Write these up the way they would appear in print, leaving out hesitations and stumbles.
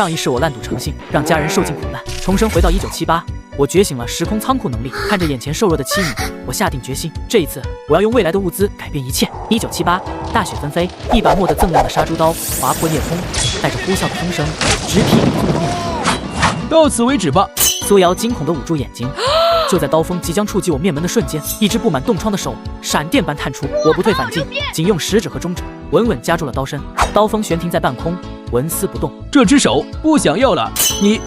上一世我烂赌成性，让家人受尽苦难，重生回到1978。我觉醒了时空仓库能力，看着眼前瘦弱的妻女，我下定决心，这一次我要用未来的物资改变一切。1978，大雪纷飞，一把蓦地锃亮的杀猪刀划破夜空，带着呼啸的风声直劈林峰的面门。到此为止吧。苏瑶惊恐地捂住眼睛。就在刀锋即将触及我面门的瞬间，一只布满冻疮的手闪电般探出，我不退反进，仅用食指和中指稳稳夹住了刀身，刀锋悬停在半空，纹丝不动。这只手不想要了，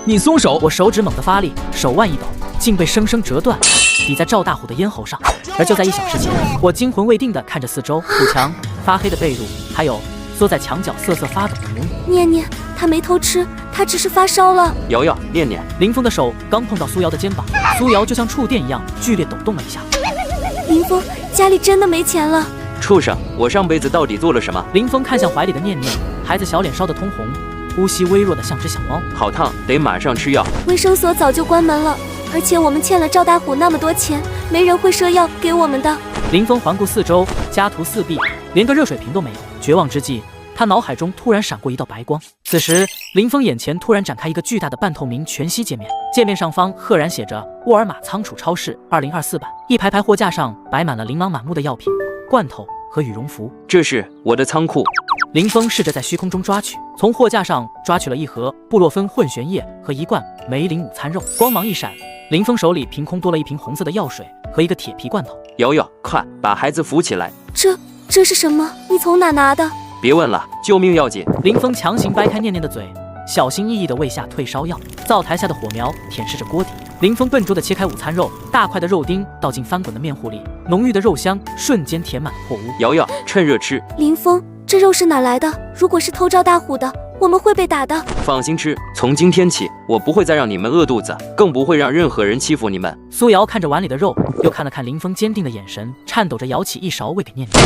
你松手！我手指猛地发力，手腕一抖，竟被生生折断，抵在赵大虎的咽喉上。而就在1小时前，我惊魂未定地看着四周，土墙、发黑的被褥，还有缩在墙角瑟瑟发抖的母女。念念，他没偷吃，他只是发烧了。瑶瑶，念念。林峰的手刚碰到苏瑶的肩膀，苏瑶就像触电一样剧烈抖动了一下。林峰，家里真的没钱了。畜生，我上辈子到底做了什么？林峰看向怀里的念念，孩子小脸烧得通红，呼吸微弱的像只小猫。好烫，得马上吃药。卫生所早就关门了，而且我们欠了赵大虎那么多钱，没人会赊药给我们的。林峰环顾四周，家徒四壁，连个热水瓶都没有。绝望之际，他脑海中突然闪过一道白光。此时，林峰眼前突然展开一个巨大的半透明全息界面，界面上方赫然写着沃尔玛仓储超市2024版，一排排货架上摆满了琳琅满目的药品、罐头和羽绒服。这是我的仓库。林峰试着在虚空中抓取，从货架上抓取了一盒布洛芬混悬液和一罐梅林午餐肉。光芒一闪，林峰手里凭空多了一瓶红色的药水和一个铁皮罐头。瑶瑶，快把孩子扶起来！这是什么？你从哪拿的？别问了，救命要紧！林峰强行掰开念念的嘴，小心翼翼地喂下退烧药。灶台下的火苗舔舐着锅底，林峰笨拙地切开午餐肉，大块的肉丁倒进翻滚的面糊里，浓郁的肉香瞬间填满了破屋。瑶瑶，趁热吃。林峰，这肉是哪来的？如果是偷赵大虎的，我们会被打的。放心吃，从今天起，我不会再让你们饿肚子，更不会让任何人欺负你们。苏瑶看着碗里的肉，又看了看林峰坚定的眼神，颤抖着舀起一勺喂给念念。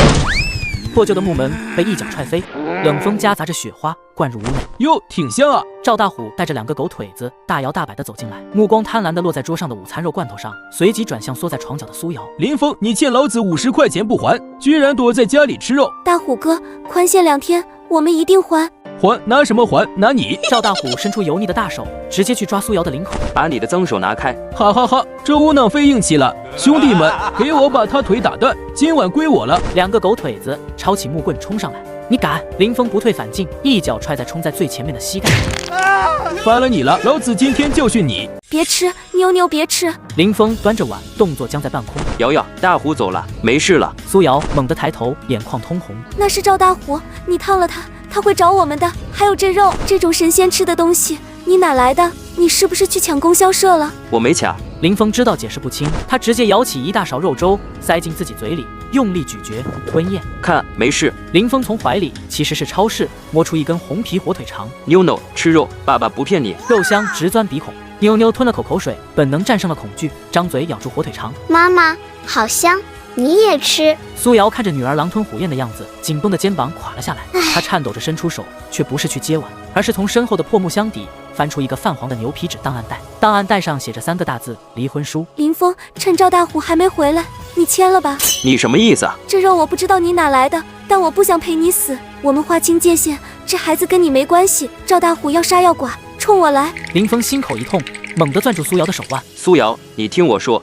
破旧的木门被一脚踹飞，冷风夹杂着雪花灌入屋内。哟，挺香啊！赵大虎带着2个狗腿子大摇大摆地走进来，目光贪婪地落在桌上的午餐肉罐头上，随即转向缩在床角的苏瑶。林峰，你欠老子50块钱不还，居然躲在家里吃肉！大虎哥，宽限2天，我们一定还。还？拿什么还？拿你！赵大虎伸出油腻的大手，直接去抓苏瑶的领口。把你的脏手拿开！哈哈哈，这窝囊废硬气了！兄弟们，给我把他腿打断，今晚归我了！2个狗腿子抄起木棍冲上来，你敢！林峰不退反进，一脚踹在冲在最前面的膝盖上。烦了你了，老子今天教训你！别吃，妞妞别吃！林峰端着碗，动作僵在半空。瑶瑶，大虎走了，没事了。苏瑶猛地抬头，眼眶通红。那是赵大虎，你烫了他，他会找我们的。还有这肉，这种神仙吃的东西，你哪来的？你是不是去抢供销社了？我没抢。林峰知道解释不清，他直接舀起一大勺肉粥塞进自己嘴里，用力咀嚼吞咽。看，没事。林峰从怀里其实是超市摸出一根红皮火腿肠。妞妞吃肉，爸爸不骗你。肉香直钻鼻孔，妞妞吞了口水，本能战胜了恐惧，张嘴咬住火腿肠。妈妈，好香，你也吃。苏瑶看着女儿狼吞虎咽的样子，紧绷的肩膀垮了下来。她颤抖着伸出手，却不是去接碗，而是从身后的破木箱底翻出一个泛黄的牛皮纸档案袋，档案袋上写着3个大字：离婚书。林峰，趁赵大虎还没回来，你签了吧。你什么意思？这肉我不知道你哪来的，但我不想陪你死，我们划清界限，这孩子跟你没关系。赵大虎要杀要剐，冲我来！林峰心口一痛，猛地攥住苏瑶的手腕。苏瑶，你听我说。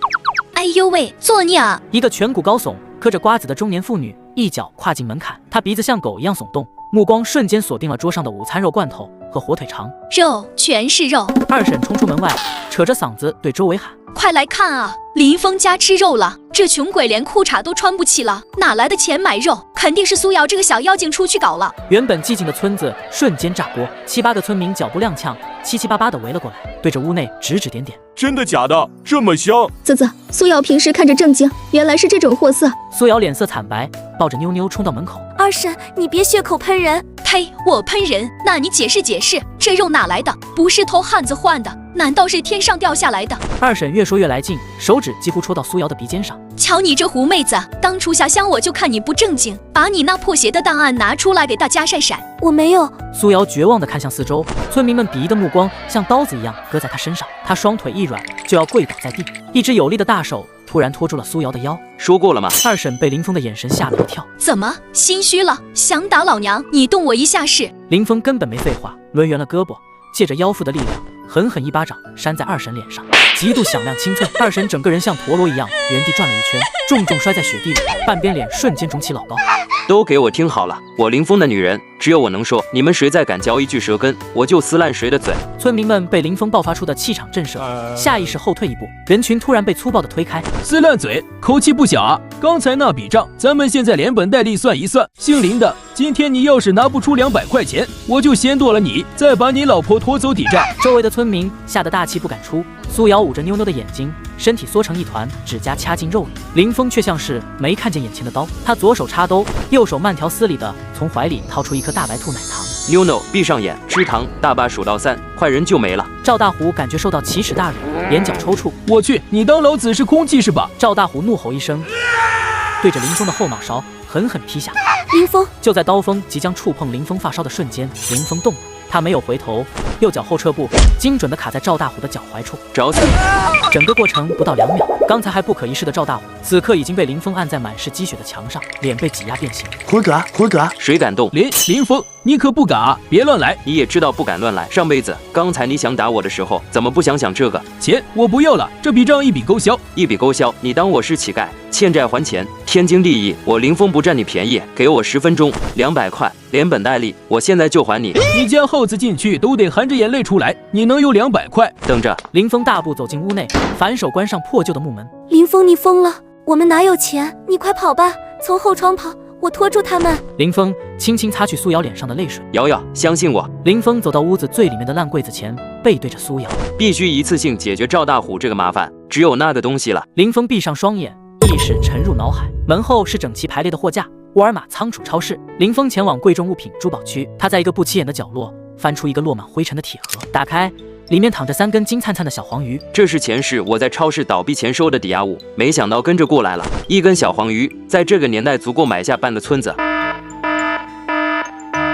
哎呦喂，作孽啊！一个颧骨高耸、嗑着瓜子的中年妇女一脚跨进门槛，她鼻子像狗一样耸动，目光瞬间锁定了桌上的午餐肉罐头和火腿肠。肉，全是肉！二婶冲出门外，扯着嗓子对周围喊：快来看啊！林峰家吃肉了，这穷鬼连裤衩都穿不起了，哪来的钱买肉？肯定是苏瑶这个小妖精出去搞了。原本寂静的村子瞬间炸锅，7、8个村民脚步踉跄，七七八八地围了过来，对着屋内指指点点。真的假的？这么香？啧，苏瑶平时看着正经，原来是这种货色。苏瑶脸色惨白，抱着妞妞冲到门口。二婶，你别血口喷人！呸！我喷人？那你解释解释，这肉哪来的？不是偷汉子换的，难道是天上掉下来的？二婶越说越来劲，手指几乎戳到苏瑶的鼻尖上。瞧你这狐妹子，当初下乡我就看你不正经，把你那破鞋的档案拿出来给大家晒晒。我没有。苏瑶绝望地看向四周，村民们鄙夷的目光像刀子一样割在她身上，她双腿一软就要跪倒在地，一只有力的大手突然拖住了苏瑶的腰。说过了吗？二婶被林峰的眼神吓了一跳。怎么心虚了？想打老娘？你动我一下试。林峰根本没废话，抡圆了胳膊借着妖妇的力量，狠狠一巴掌扇在二婶脸上，极度响亮清脆。二婶整个人像陀螺一样原地转了一圈，重重摔在雪地里，半边脸瞬间肿起老高。都给我听好了，我林峰的女人只有我能说，你们谁再敢嚼一句舌根，我就撕烂谁的嘴。村民们被林峰爆发出的气场震慑，下意识后退一步，人群突然被粗暴的推开。撕烂嘴，口气不小啊！刚才那笔账，咱们现在连本带利算一算。姓林的，今天你要是拿不出200块钱，我就先剁了你，再把你老婆拖走抵债。周围的村民吓得大气不敢出。苏瑶捂着妞妞的眼睛，身体缩成一团，指甲掐进肉里。林峰却像是没看见眼前的刀，他左手插兜，右手慢条斯理地从怀里掏出一颗大白兔奶糖。妞妞闭上眼，吃糖，大爸数到3，坏人就没了。赵大虎感觉受到奇耻大辱，眼角抽搐。我去，你当老子是空气是吧？赵大虎怒吼一声，对着林峰的后脑勺狠狠劈下。林峰，就在刀锋即将触碰林峰发梢的瞬间，林峰动了，他没有回头，右脚后撤步，精准地卡在赵大虎的脚踝处，找死！整个过程不到2秒。刚才还不可一世的赵大虎，此刻已经被林峰按在满是积雪的墙上，脸被挤压变形。胡哥，谁敢动？林峰，你可不敢啊！别乱来！你也知道不敢乱来。上辈子刚才你想打我的时候，怎么不想这个？钱我不要了，这笔账一笔勾销。一笔勾销？你当我是乞丐？欠债还钱，天经地义。我林峰不占你便宜，给我10分钟，200块，连本带利，我现在就还你。你家耗子进去都得含着眼泪出来，你能有200块？等着！林峰大步走进屋内，反手关上破旧的木门。林峰，你疯了？我们哪有钱？你快跑吧，从后窗跑，我拖住他们。林峰轻轻擦去苏瑶脸上的泪水。瑶瑶，相信我。林峰走到屋子最里面的烂柜子前，背对着苏瑶，必须一次性解决赵大虎这个麻烦，只有那个东西了。林峰闭上双眼，意识沉入脑海。门后是整齐排列的货架，沃尔玛仓储超市。林峰前往贵重物品珠宝区，他在一个不起眼的角落翻出一个落满灰尘的铁盒，打开，里面躺着3根金灿灿的小黄鱼。这是前世我在超市倒闭前收的抵押物，没想到跟着过来了。1根小黄鱼，在这个年代足够买下半个村子。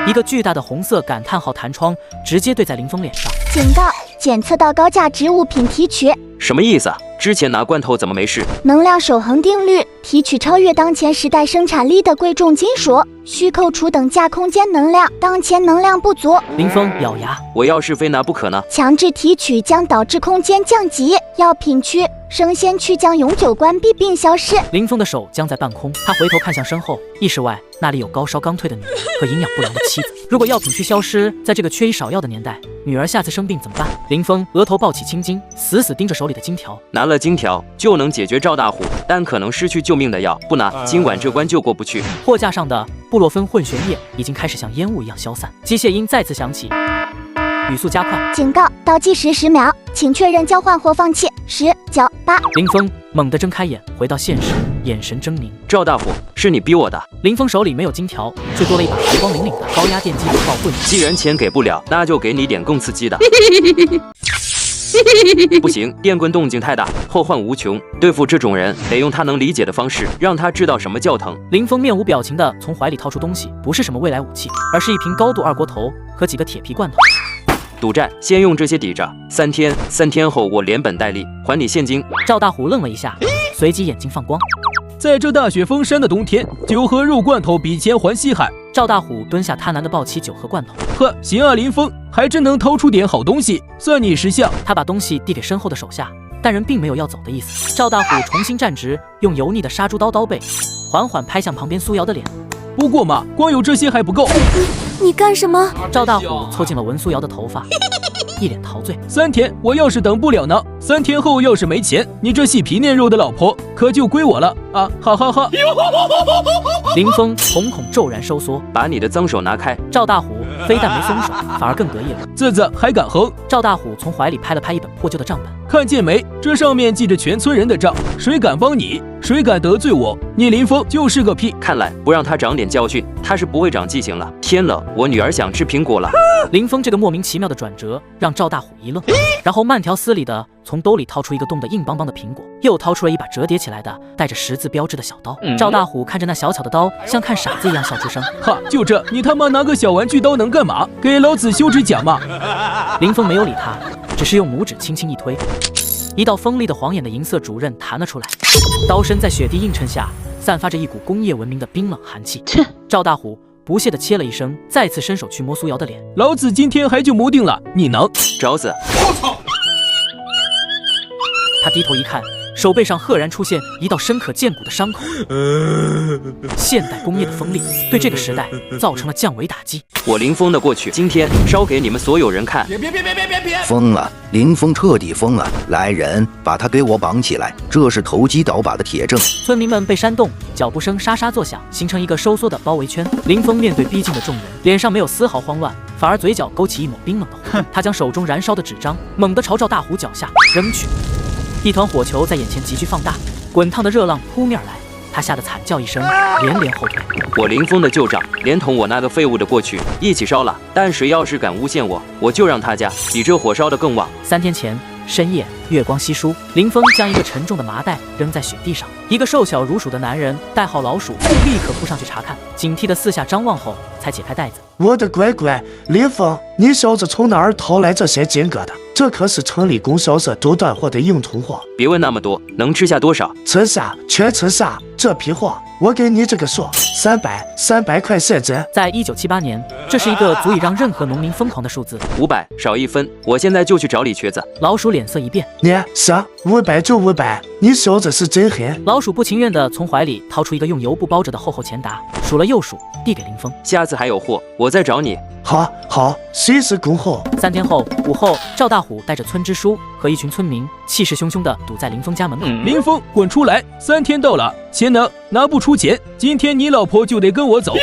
一个巨大的红色感叹号弹窗直接对在林峰脸上。警告：检测到高价值物品提取。什么意思？之前拿罐头怎么没事？能量守恒定律，提取超越当前时代生产力的贵重金属，需扣除等价空间能量，当前能量不足。林峰咬牙，我要是非拿不可呢？强制提取将导致空间降级，药品区、生鲜区将永久关闭并消失。林峰的手僵在半空，他回头看向身后，意识外那里有高烧刚退的女儿和营养不良的妻子。如果药品区消失，在这个缺医少药的年代，女儿下次生病怎么办？林峰额头抱起青筋，死死盯着手里的金条。拿了金条就能解决赵大虎，但可能失去救命的药，不拿今晚这关就过不去。货架上的布洛芬混悬液已经开始像烟雾一样消散，机械音再次响起，语速加快。警告：倒计时10秒，请确认交换或放弃。10、9、8。林峰猛地睁开眼，回到现实，眼神狰狞。赵大虎，是你逼我的。林峰手里没有金条，却多了一把白光粼粼的高压电击火爆棍。既然钱给不了，那就给你点更刺激的。不行，电棍动静太大，后患无穷。对付这种人，得用他能理解的方式，让他知道什么叫疼。林峰面无表情地从怀里掏出东西，不是什么未来武器，而是一瓶高度2锅头和几个铁皮罐头。赌债，先用这些抵着，3天后我连本带利还你现金。赵大虎愣了一下，随即眼睛放光。在这大雪封山的冬天，酒和肉罐头比钱还稀罕。赵大虎蹲下，贪婪地抱起酒和罐头。呵，行啊，林峰，还真能掏出点好东西，算你识相。他把东西递给身后的手下，但人并没有要走的意思。赵大虎重新站直，用油腻的杀猪刀刀背缓缓拍向旁边苏瑶的脸。不过嘛，光有这些还不够。你干什么？赵大虎凑近了文苏瑶的头发，一脸陶醉。3天，我要是等不了呢？3天后要是没钱，你这细皮嫩肉的老婆可就归我了啊！哈哈哈！林峰瞳孔骤然收缩，把你的脏手拿开！赵大虎非但没松手，反而更得意了。啧啧，还敢横！赵大虎从怀里拍了拍一本破旧的账本，看见没？这上面记着全村人的账，谁敢帮你，谁敢得罪我，你林峰就是个屁！看来不让他长点教训，他是不会长记性了。天冷，我女儿想吃苹果了。林峰这个莫名其妙的转折让赵大虎一愣，然后慢条斯理的从兜里掏出一个冻得硬邦邦的苹果，又掏出了一把折叠起来的带着10字标志的小刀。赵大虎看着那小巧的刀，像看傻子一样笑出声。哈，就这，你他妈拿个小玩具刀能干嘛？给老子修指甲嘛！林峰没有理他，只是用拇指轻轻一推，一道锋利的晃眼的银色主刃弹了出来，刀身在雪地映衬下散发着一股工业文明的冰冷寒气。赵大虎不屑地切了一声，再次伸手去摸苏瑶的脸。老子今天还就摸定了，你能找死！他低头一看，手背上赫然出现一道深可见骨的伤口。现代工业的锋利对这个时代造成了降维打击。我林峰的过去，今天烧给你们所有人看。别！疯了！林峰彻底疯了！来人，把他给我绑起来！这是投机倒把的铁证。村民们被煽动，脚步声沙沙作响，形成一个收缩的包围圈。林峰面对逼近的众人，脸上没有丝毫慌乱，反而嘴角勾起一抹冰冷的红。他将手中燃烧的纸张猛地朝赵大虎脚下扔去。一团火球在眼前急剧放大，滚烫的热浪扑面而来，他吓得惨叫一声，连连后退。我林峰的旧账，连同我那个废物的过去一起烧了。但谁要是敢诬陷我，我就让他家比这火烧得更旺。3天前深夜，月光稀疏，林峰将一个沉重的麻袋扔在雪地上。一个瘦小如鼠的男人，代号老鼠，立刻扑上去查看，警惕地四下张望后，才解开袋子。我的乖乖，林峰，你小子从哪儿淘来这些金疙瘩？这可是城里供销社都断货的硬通货。别问那么多，能吃下多少？吃下，全吃下。这批货，我给你这个数，300块现金。在1978年，这是一个足以让任何农民疯狂的数字。500少1分，我现在就去找李瘸子。老鼠脸色一变，你行，500就500，你小子是真狠。老鼠不情愿地从怀里掏出一个用油布包着的厚厚钱沓，数了又数，递给林峰。下次还有货，我再找你。好，随时恭候。3天后午后，赵大虎带着村支书和一群村民，气势汹汹地堵在林峰家门口。林峰，滚出来！3天到了，钱呢？拿不出钱，今天你老婆就得跟我走。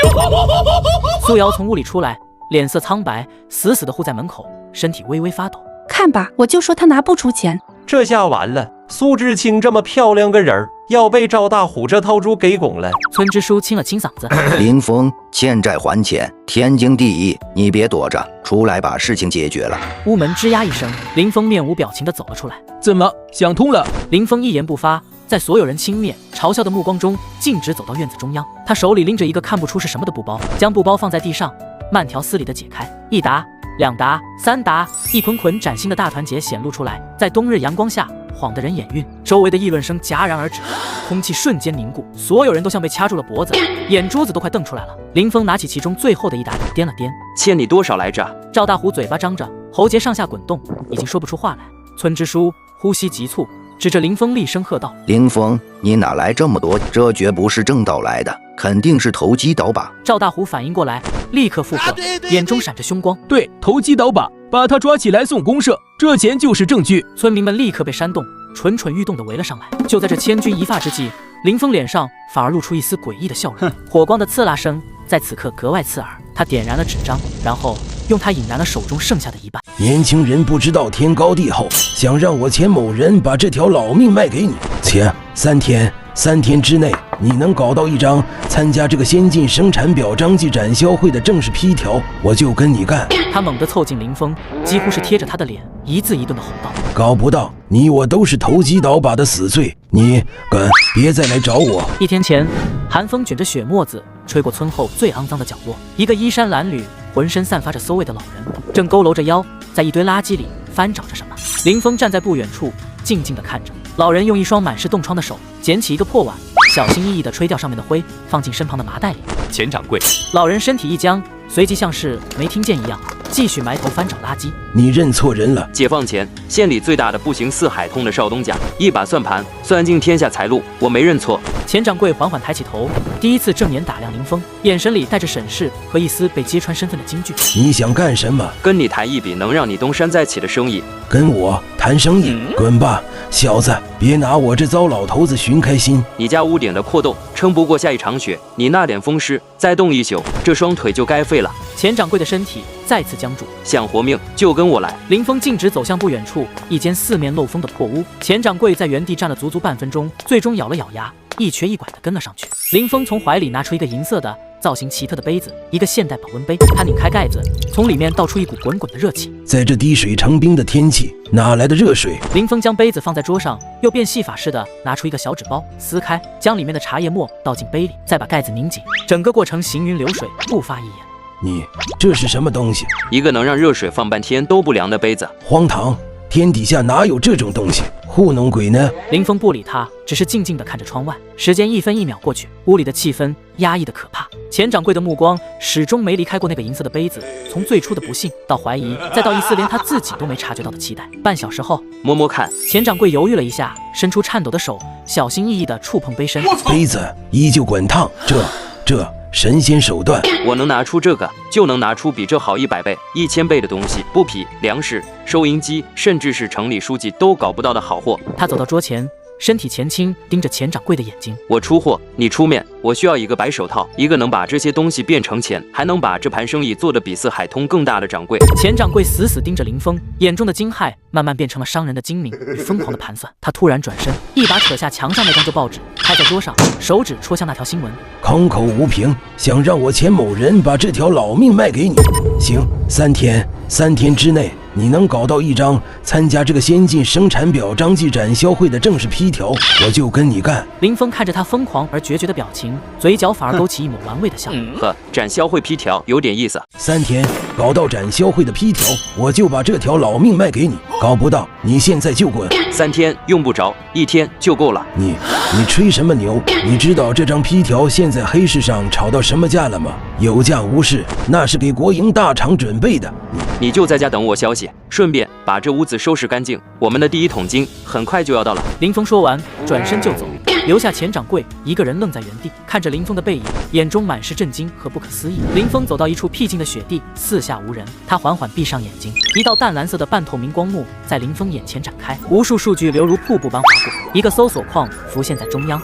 苏瑶从屋里出来，脸色苍白，死死地护在门口，身体微微发抖。看吧，我就说他拿不出钱。这下完了，苏知青这么漂亮个人儿，要被赵大虎这套猪给拱了。村支书清了清嗓子：林峰，欠债还钱，天经地义，你别躲着，出来把事情解决了。屋门吱呀一声，林峰面无表情地走了出来。怎么想通了？林峰一言不发，在所有人轻蔑嘲笑的目光中，径直走到院子中央。他手里拎着一个看不出是什么的布包，将布包放在地上，慢条斯理地解开。1沓、2沓、3沓，一捆捆崭新的大团结显露出来，在冬日阳光下晃得人眼晕。周围的议论声戛然而止，空气瞬间凝固，所有人都像被掐住了脖子，眼珠子都快瞪出来了。林峰拿起其中最后的1沓，掂了掂，欠你多少来着？赵大虎嘴巴张着，喉结上下滚动，已经说不出话来。村支书呼吸急促，指着林峰厉声喝道：林峰，你哪来这么多？这绝不是正道来的，肯定是投机倒把。赵大虎反应过来，立刻附和，眼中闪着凶光。对，投机倒把，把他抓起来送公社，这钱就是证据。村民们立刻被煽动，蠢蠢欲动地围了上来。就在这千钧一发之际，林峰脸上反而露出一丝诡异的笑容，火光的刺啦声在此刻格外刺耳。他点燃了纸张，然后用它引燃了手中剩下的一半。年轻人不知道天高地厚，想让我钱某人把这条老命卖给你，且3天之内你能搞到一张参加这个先进生产表彰暨展销会的正式批条，我就跟你干。他猛地凑近林峰，几乎是贴着他的脸，一字一顿地吼道：搞不到，你我都是投机倒把的死罪，你滚，别再来找我。1天前，寒风卷着雪沫子吹过村后最肮脏的角落，一个衣衫褴褛、浑身散发着馊味的老人正佝偻着腰，在一堆垃圾里翻找着什么。林峰站在不远处，静静地看着。老人用一双满是冻疮的手捡起一个破碗，小心翼翼地吹掉上面的灰，放进身旁的麻袋里。钱掌柜，老人身体一僵，随即像是没听见一样，继续埋头翻找垃圾。你认错人了。解放前，县里最大的步行4海通的少东家，一把算盘，算尽天下财路，我没认错。钱掌柜缓缓抬起头，第一次正眼打量林峰，眼神里带着审视和一丝被揭穿身份的惊惧。你想干什么？跟你谈一笔能让你东山再起的生意。跟我谈生意？滚吧，小子！别拿我这糟老头子寻开心。你家屋顶的破洞撑不过下一场雪，你那点风湿再冻一宿，这双腿就该废了。钱掌柜的身体再次僵住，想活命就跟我来。林峰径直走向不远处一间4面漏风的破屋，钱掌柜在原地站了足足半分钟，最终咬了咬牙，一瘸一拐地跟了上去。林峰从怀里拿出一个银色的造型奇特的杯子，一个现代保温杯，他拧开盖子，从里面倒出一股滚滚的热气。在这滴水成冰的天气，哪来的热水？林峰将杯子放在桌上，又变戏法似的拿出一个小纸包，撕开，将里面的茶叶沫倒进杯里，再把盖子拧紧，整个过程行云流水，不发一言。你这是什么东西？一个能让热水放半天都不凉的杯子。荒唐！天底下哪有这种东西？糊弄鬼呢？林峰不理他，只是静静地看着窗外。时间一分一秒过去，屋里的气氛压抑得可怕。钱掌柜的目光始终没离开过那个银色的杯子，从最初的不信到怀疑，再到一丝连他自己都没察觉到的期待。半小时后，摸摸看。钱掌柜犹豫了一下，伸出颤抖的手，小心翼翼地触碰杯身。杯子依旧滚烫，这神仙手段，我能拿出这个，就能拿出比这好100倍、1000倍的东西。布匹、粮食、收银机，甚至是城里书记都搞不到的好货。他走到桌前，身体前倾，盯着钱掌柜的眼睛。我出货，你出面。我需要一个白手套，一个能把这些东西变成钱，还能把这盘生意做得比四海通更大的掌柜。钱掌柜死死盯着林峰，眼中的惊骇慢慢变成了商人的精明与疯狂的盘算。他突然转身，一把扯下墙上那张旧报纸，拍在桌上，手指戳向那条新闻。空口无凭，想让我钱某人把这条老命卖给你？行，3天之内你能搞到一张参加这个先进生产表彰暨展销会的正式批条，我就跟你干。林峰看着他疯狂而决绝的表情，嘴角反而勾起一抹玩味的笑。呵，展销会批条有点意思。3天搞到展销会的批条，我就把这条老命卖给你。搞不到，你现在就滚。3天用不着，1天就够了。你吹什么牛？你知道这张批条现在黑市上炒到什么价了吗？有价无市，那是给国营大厂准备的。你就在家等我消息，顺便把这屋子收拾干净。我们的第1桶金很快就要到了。林峰说完，转身就走，留下钱掌柜一个人愣在原地，看着林峰的背影，眼中满是震惊和不可思议。林峰走到一处僻静的雪地，四下无人，他缓缓闭上眼睛，一道淡蓝色的半透明光幕在林峰眼前展开，无数数据流如瀑布般划过，一个搜索框浮现在中央。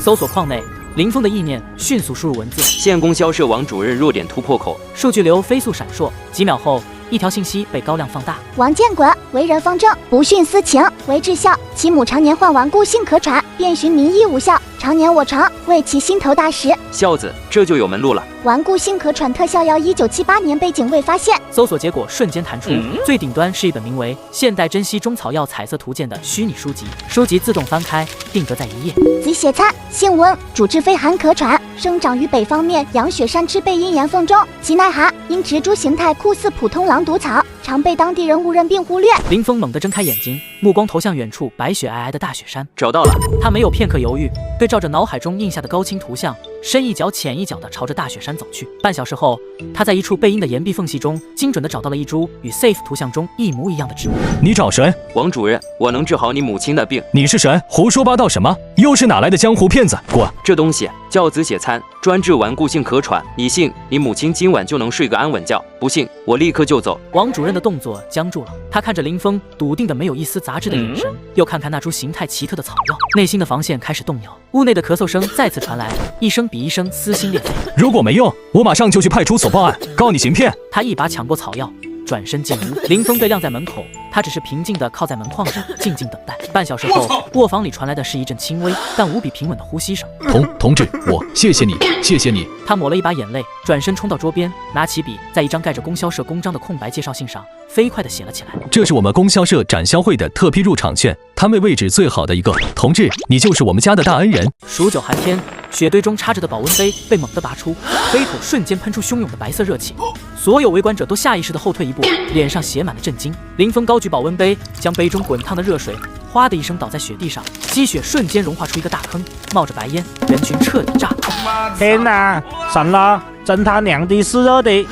搜索框内，林峰的意念迅速输入文字：县供销社王主任弱点突破口。数据流飞速闪烁，几秒后，一条信息被高亮放大。王建国为人方正，不徇私情，为至孝，其母常年患顽固性咳喘，遍寻名医无效，常年卧床，为其心头大石。孝子，这就有门路了。顽固性咳喘特效药1978年被警卫发现。搜索结果瞬间弹出，最顶端是一本名为《现代珍稀中草药彩色图鉴》的虚拟书籍，书籍自动翻开，定格在一页。子血菜，性温，主治非寒咳喘，生长于北方面阳雪山之背阴岩缝中，其耐寒，因植株形态酷似普通狼毒草，常被当地人误认并忽略。林峰猛地睁开眼睛，目光投向远处白雪皑皑的大雪山。找到了。他没有片刻犹豫，对照着脑海中印下的高清图像，深一脚浅一脚地朝着大雪山走去。半小时后，他在一处背阴的岩壁缝隙中，精准地找到了一株与 Safe 图像中一模一样的植物。你找谁？王主任，我能治好你母亲的病。你是谁？胡说八道什么？又是哪来的江湖骗子？滚！这东西叫子血参，专治顽固性咳喘。你信，你母亲今晚就能睡个安稳觉；不信，我立刻就走。王主任的动作僵住了，他看着林峰笃定的没有一丝杂质的眼神，又看看那株形态奇特的草药，内心的防线开始动摇。屋内的咳嗽声再次传来，一声比一声撕心裂肺。如果没用，我马上就去派出所报案，告你行骗。他一把抢过草药，转身进屋。林峰被晾在门口，他只是平静地靠在门框上，静静等待。半小时后，卧房里传来的是一阵轻微但无比平稳的呼吸声。同志，我谢谢你，谢谢你。他抹了一把眼泪，转身冲到桌边，拿起笔，在一张盖着供销社公章的空白介绍信上飞快地写了起来。这是我们供销社展销会的特批入场券，摊位位置最好的一个。同志，你就是我们家的大恩人。数9寒天，雪堆中插着的保温杯被猛地拔出，杯口瞬间喷出汹涌的白色热气，所有围观者都下意识地后退一步，脸上写满了震惊。林峰高举保温杯，将杯中滚烫的热水哗的一声倒在雪地上，积雪瞬间融化出一个大坑，冒着白烟，人群彻底炸了。天哪，神了，真他娘的是热的！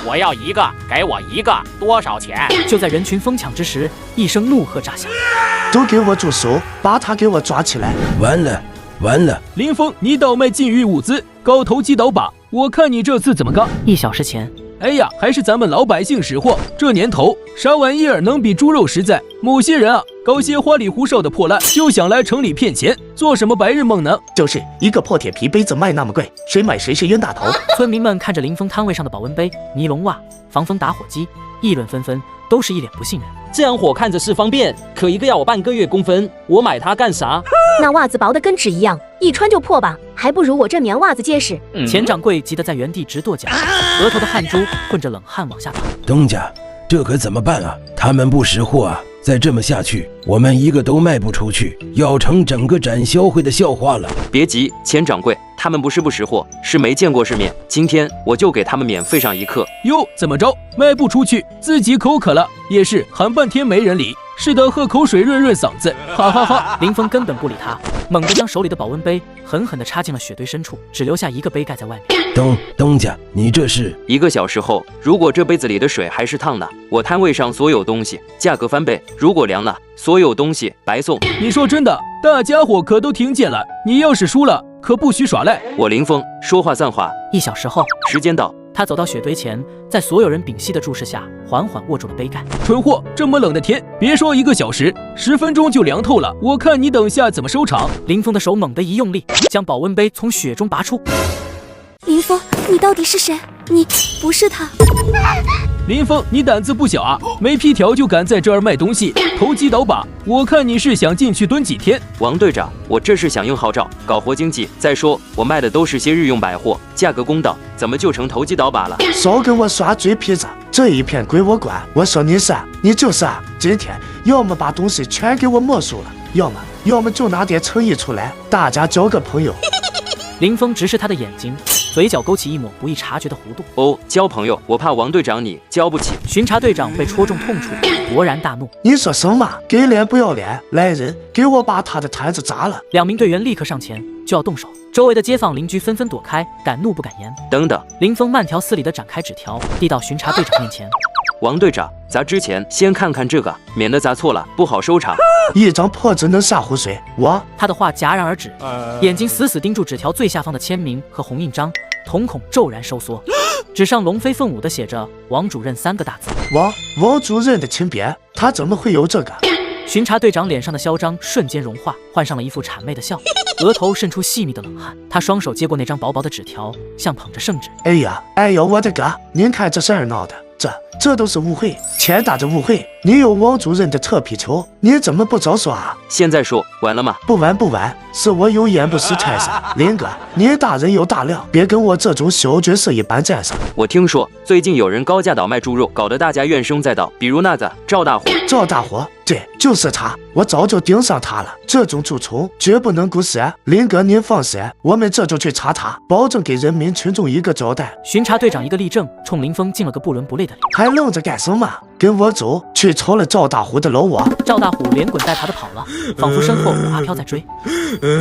我要一个，给我一个，多少钱？就在人群疯抢之时，一声怒喝炸响：都给我住手，把他给我抓起来！完了！林峰，你倒卖禁欲物资，搞投机倒把，我看你这次怎么干！1小时前，哎呀，还是咱们老百姓识货。这年头，啥玩意儿能比猪肉实在？某些人啊，搞些花里胡哨的破烂，就想来城里骗钱，做什么白日梦呢？就是一个破铁皮杯子卖那么贵，谁买谁是冤大头。村民们看着林峰摊位上的保温杯、尼龙袜、防风打火机，议论纷纷，都是一脸不信任。这样火看着是方便，可一个要我半个月工分，我买它干啥？那袜子薄的跟纸一样，一穿就破吧，还不如我这棉袜子结实。钱掌柜急得在原地直跺脚，额头的汗珠混着冷汗往下淌。东家，这可怎么办啊？他们不识货啊！再这么下去，我们一个都卖不出去，要成整个展销会的笑话了。别急，钱掌柜，他们不是不识货，是没见过世面。今天我就给他们免费上一课。哟，怎么着？卖不出去，自己口渴了，也是喊半天没人理。是的，喝口水润润嗓子，哈哈哈！林峰根本不理他，猛地将手里的保温杯狠狠地插进了雪堆深处，只留下一个杯盖在外面。东家，你这是？1个小时后，如果这杯子里的水还是烫的，我摊位上所有东西价格翻倍；如果凉了，所有东西白送。你说真的？大家伙可都听见了，你要是输了，可不许耍赖。我林峰说话算话。1小时后，时间到。他走到雪堆前，在所有人屏息的注视下，缓缓握住了杯盖。蠢货，这么冷的天，别说1个小时，10分钟就凉透了。我看你等下怎么收场。林峰的手猛地一用力，将保温杯从雪中拔出。林峰，你到底是谁？你不是他。林峰，你胆子不小啊，没皮条就敢在这儿卖东西，投机倒把。我看你是想进去蹲几天。王队长，我这是响应号召，搞活经济。再说我卖的都是些日用百货，价格公道，怎么就成投机倒把了？少跟我耍嘴皮子，这一片归我管。我说你是，你就是。今天要么把东西全给我没收了，要么就拿点诚意出来，大家交个朋友。林峰直视他的眼睛，嘴角勾起一抹不易察觉的弧度。哦，交朋友，我怕王队长你交不起。巡查队长被戳中痛处，勃然大怒。你说什么？给脸不要脸！来人，给我把他的摊子砸了！2名队员立刻上前就要动手，周围的街坊邻居纷纷躲开，敢怒不敢言。等等，林峰慢条斯理地展开纸条，递到巡查队长面前。王队长，砸之前先看看这个，免得砸错了不好收场。一张破纸能吓唬谁？他的话戛然而止，眼睛死死盯住纸条最下方的签名和红印章，瞳孔骤然收缩，纸上龙飞凤舞的写着“王主任”3个大字。王主任的亲别，他怎么会有这个？巡查队长脸上的嚣张瞬间融化，换上了一副谄媚的笑，额头渗出细密的冷汗。他双手接过那张薄薄的纸条，像捧着圣旨。哎呀，我的哥！您看这事儿闹的，这都是误会，天大的误会！你有王主任的臭皮球，你怎么不早说啊？现在说晚了吗？不晚，是我有眼不识泰山。林哥，你大人有大量，别跟我这种小角色一般见识。我听说最近有人高价倒卖猪肉，搞得大家怨声载道，比如那个赵大虎。对，就是他，我早就盯上他了。这种蛀虫绝不能姑息。林哥您放心，我们这就去查他，保证给人民群众一个交代。巡查队长一个立正，冲林峰敬了个不伦不类的礼。还愣着干什么？跟我走，去抄了赵大虎的老窝。赵大虎连滚带爬的跑了，仿佛身后有阿飘在追。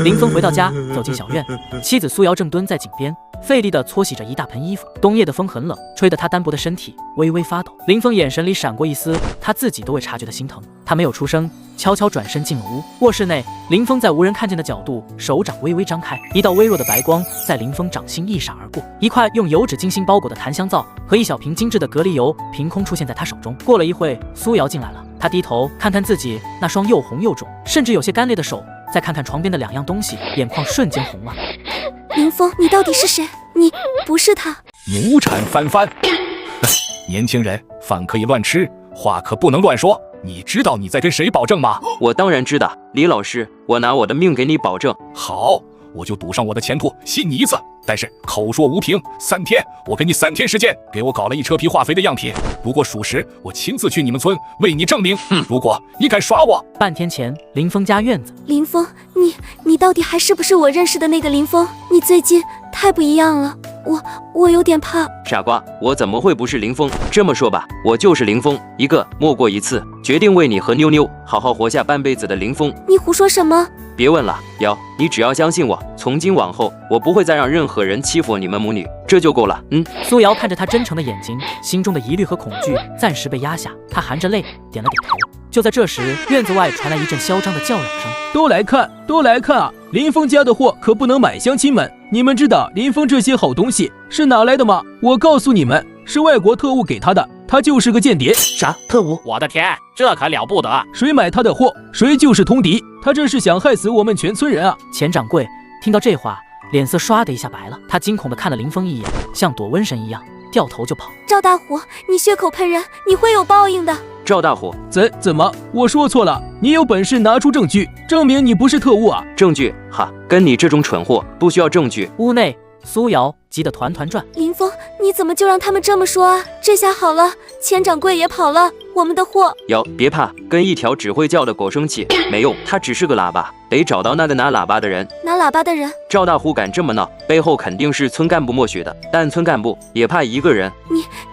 林峰回到家，走进小院，妻子苏瑶正蹲在井边，费力地搓洗着一大盆衣服。冬夜的风很冷，吹得他单薄的身体微微发抖。林峰眼神里闪过一丝他自己都未察觉的心疼。他没有出声，悄悄转身进了屋。卧室内，林峰在无人看见的角度，手掌微微张开，一道微弱的白光在林峰掌心一闪而过，一块用油纸精心包裹的檀香皂和一小瓶精致的隔离油凭空出现在他手中。过了一会，苏瑶进来了，他低头看看自己那双又红又肿，甚至有些干裂的手，再看看床边的2样东西，眼眶瞬间红了。林峰，你到底是谁？你不是他。奴产翻，年轻人，饭可以乱吃，话可不能乱说。你知道你在跟谁保证吗？我当然知道，李老师，我拿我的命给你保证。好，我就赌上我的前途新妮子，但是口说无凭，3天，我给你3天时间，给我搞了1车皮化肥的样品，如果属实，我亲自去你们村为你证明。如果你敢耍我。半天前，林峰家院子。林峰，你到底还是不是我认识的那个林峰？你最近太不一样了，我有点怕。傻瓜，我怎么会不是林峰？这么说吧，我就是林峰，一个没过一次，决定为你和妞妞好好活下半辈子的林峰。你胡说什么？别问了，瑶，你只要相信我，从今往后我不会再让任何人欺负你们母女，这就够了。苏瑶看着他真诚的眼睛，心中的疑虑和恐惧暂时被压下，她含着泪点了点头。就在这时，院子外传来一阵嚣张的叫嚷声：“都来看啊！林峰家的货可不能买，乡亲们，你们知道林峰这些好东西是哪来的吗？我告诉你们，是外国特务给他的，他就是个间谍。”啥特务？我的天，这可了不得！谁买他的货，谁就是通敌。他这是想害死我们全村人啊！钱掌柜听到这话，脸色唰的一下白了，他惊恐地看了林峰一眼，像躲瘟神一样掉头就跑。赵大虎，你血口喷人，你会有报应的。赵大虎，怎么？我说错了？你有本事拿出证据，证明你不是特务啊！证据？哈，跟你这种蠢货不需要证据。屋内，苏瑶急得团团转。林峰，你怎么就让他们这么说啊？这下好了，钱掌柜也跑了。我们的货。有，别怕，跟一条只会叫的狗生气没用，它只是个喇叭，得找到那个拿喇叭的人。拿喇叭的人？赵大虎敢这么闹，背后肯定是村干部默许的，但村干部也怕一个人。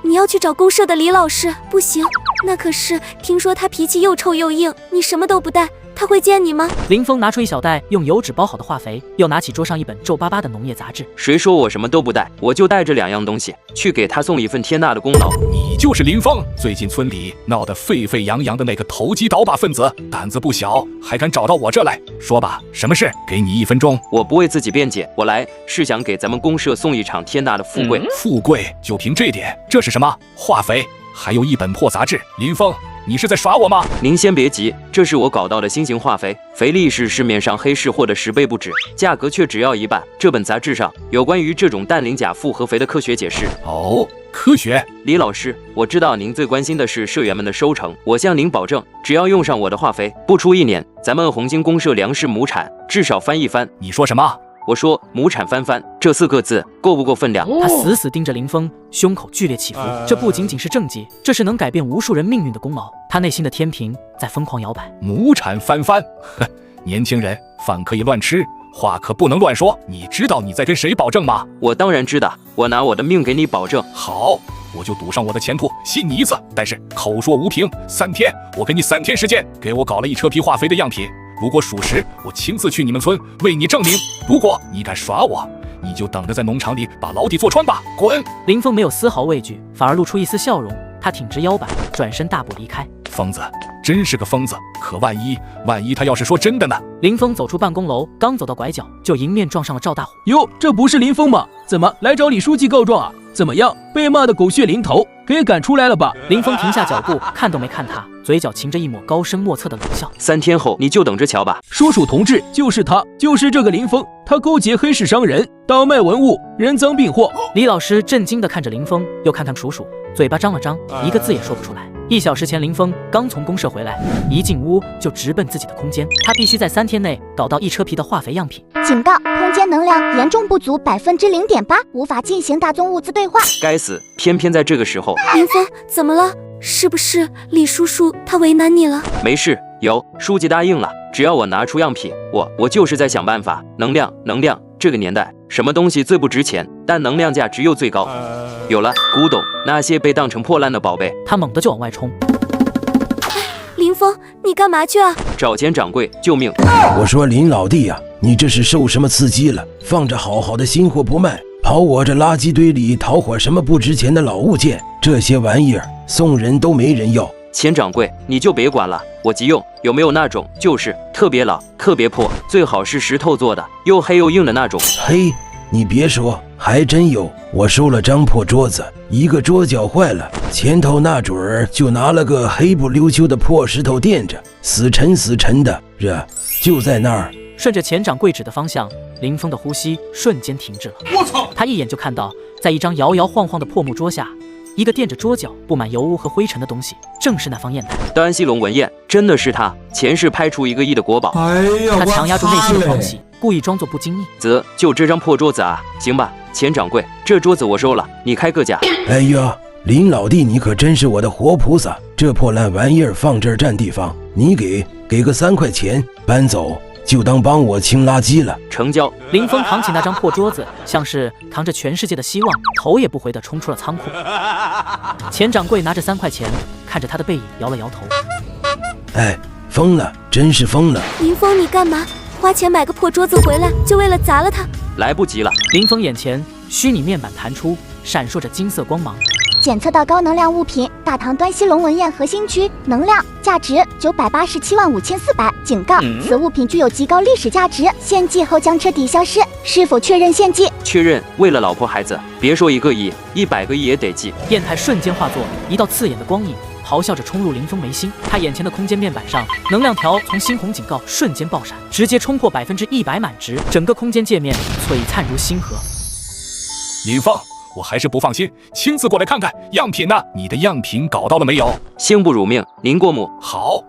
你要去找公社的李老师？不行，那可是听说他脾气又臭又硬，你什么都不带，他会见你吗？林峰拿出一小袋用油纸包好的化肥，又拿起桌上一本皱巴巴的农业杂志。谁说我什么都不带？我就带这2样东西，去给他送一份天大的功劳。你就是林峰，最近村里闹得沸沸扬扬的那个投机倒把分子，胆子不小，还敢找到我这来。说吧，什么事？给你1分钟。我不为自己辩解，我来是想给咱们公社送一场天大的富贵。富贵？就凭这点？这是什么？化肥？还有一本破杂志。林峰，你是在耍我吗？您先别急，这是我搞到的新型化肥，肥力是市面上黑市货的10倍不止，价格却只要1半。这本杂志上有关于这种氮磷钾复合肥的科学解释。哦，科学？李老师，我知道您最关心的是社员们的收成，我向您保证，只要用上我的化肥，不出1年，咱们红星公社粮食亩产至少翻一番。你说什么？我说亩产翻番这4个字够不够分量？他死死盯着林峰，胸口剧烈起伏。这不仅仅是政绩，这是能改变无数人命运的功劳。他内心的天平在疯狂摇摆。亩产翻番？哼，年轻人，饭可以乱吃，话可不能乱说。你知道你在跟谁保证吗？我当然知道，我拿我的命给你保证。好，我就赌上我的前途，信你一次。但是口说无凭，3天，我给你3天时间，给我搞了1车皮化肥的样品。如果属实，我亲自去你们村为你证明。如果你敢耍我，你就等着在农场里把牢底坐穿吧！滚！林峰没有丝毫畏惧，反而露出一丝笑容。他挺直腰板，转身大步离开。疯子，真是个疯子。可万一他要是说真的呢？林峰走出办公楼，刚走到拐角，就迎面撞上了赵大虎。哟，这不是林峰吗？怎么来找李书记告状啊？怎么样，被骂得狗血淋头，给赶出来了吧？林峰停下脚步，看都没看他，嘴角噙着一抹高深莫测的冷笑。3天后你就等着瞧吧。叔叔同志，就是他，就是这个林峰，他勾结黑市商人，倒卖文物，人赃并获。李老师震惊地看着林峰，又看看叔叔，嘴巴张了张，一个字也说不出来。1小时前，林峰刚从公社回来，一进屋就直奔自己的空间。他必须在3天内搞到1车皮的化肥样品。警告：空间能量严重不足0.8%，无法进行大宗物资兑换。该死，偏偏在这个时候。林峰，怎么了？是不是李叔叔他为难你了？没事，有书记答应了，只要我拿出样品，我就是在想办法。能量，这个年代什么东西最不值钱，但能量价值又最高。有了，古董，那些被当成破烂的宝贝。他猛地就往外冲。林峰，你干嘛去啊？找钱掌柜，救命！我说林老弟啊，你这是受什么刺激了？放着好好的新货不卖，跑我这垃圾堆里淘伙什么不值钱的老物件？这些玩意儿送人都没人要。钱掌柜，你就别管了，我急用。有没有那种就是特别老、特别破，最好是石头做的，又黑又硬的那种？嘿，你别说，还真有。我收了张破桌子，一个桌角坏了，前头那准儿就拿了个黑不溜秋的破石头垫着，死沉的，就在那儿。顺着钱掌柜指的方向，林峰的呼吸瞬间停滞了。我操！他一眼就看到，在一张摇摇晃晃的破木桌下，一个垫着桌角、布满油污和灰尘的东西，正是那方砚台。单溪龙文砚，真的是他，前世拍出1个亿的国宝。他强压住内心的狂喜，故意装作不经意。就这张破桌子啊，行吧，钱掌柜，这桌子我收了，你开个价。哎呀，林老弟，你可真是我的活菩萨，这破烂玩意儿放这儿占地方，你给个3块钱搬走。就当帮我清垃圾了。成交。林峰扛起那张破桌子，像是扛着全世界的希望，头也不回地冲出了仓库。钱掌柜拿着3块钱，看着他的背影，摇了摇头。哎，疯了，真是疯了！林峰，你干嘛？花钱买个破桌子回来，就为了砸了它？来不及了。林峰眼前虚拟面板弹出，闪烁着金色光芒。检测到高能量物品，大唐端溪龙文砚核心区，能量价值9875400。警告：此物品具有极高历史价值，献祭后将彻底消失。是否确认献祭？确认。为了老婆孩子，别说1个亿，100个亿也得记。砚台瞬间化作一道刺眼的光影，咆哮着冲入林峰眉心。他眼前的空间面板上，能量条从猩红警告瞬间爆闪，直接冲破100%满值，整个空间界面璀璨如星河。林峰，我还是不放心，亲自过来看看样品呢。你的样品搞到了没有？幸不辱命，您过目。好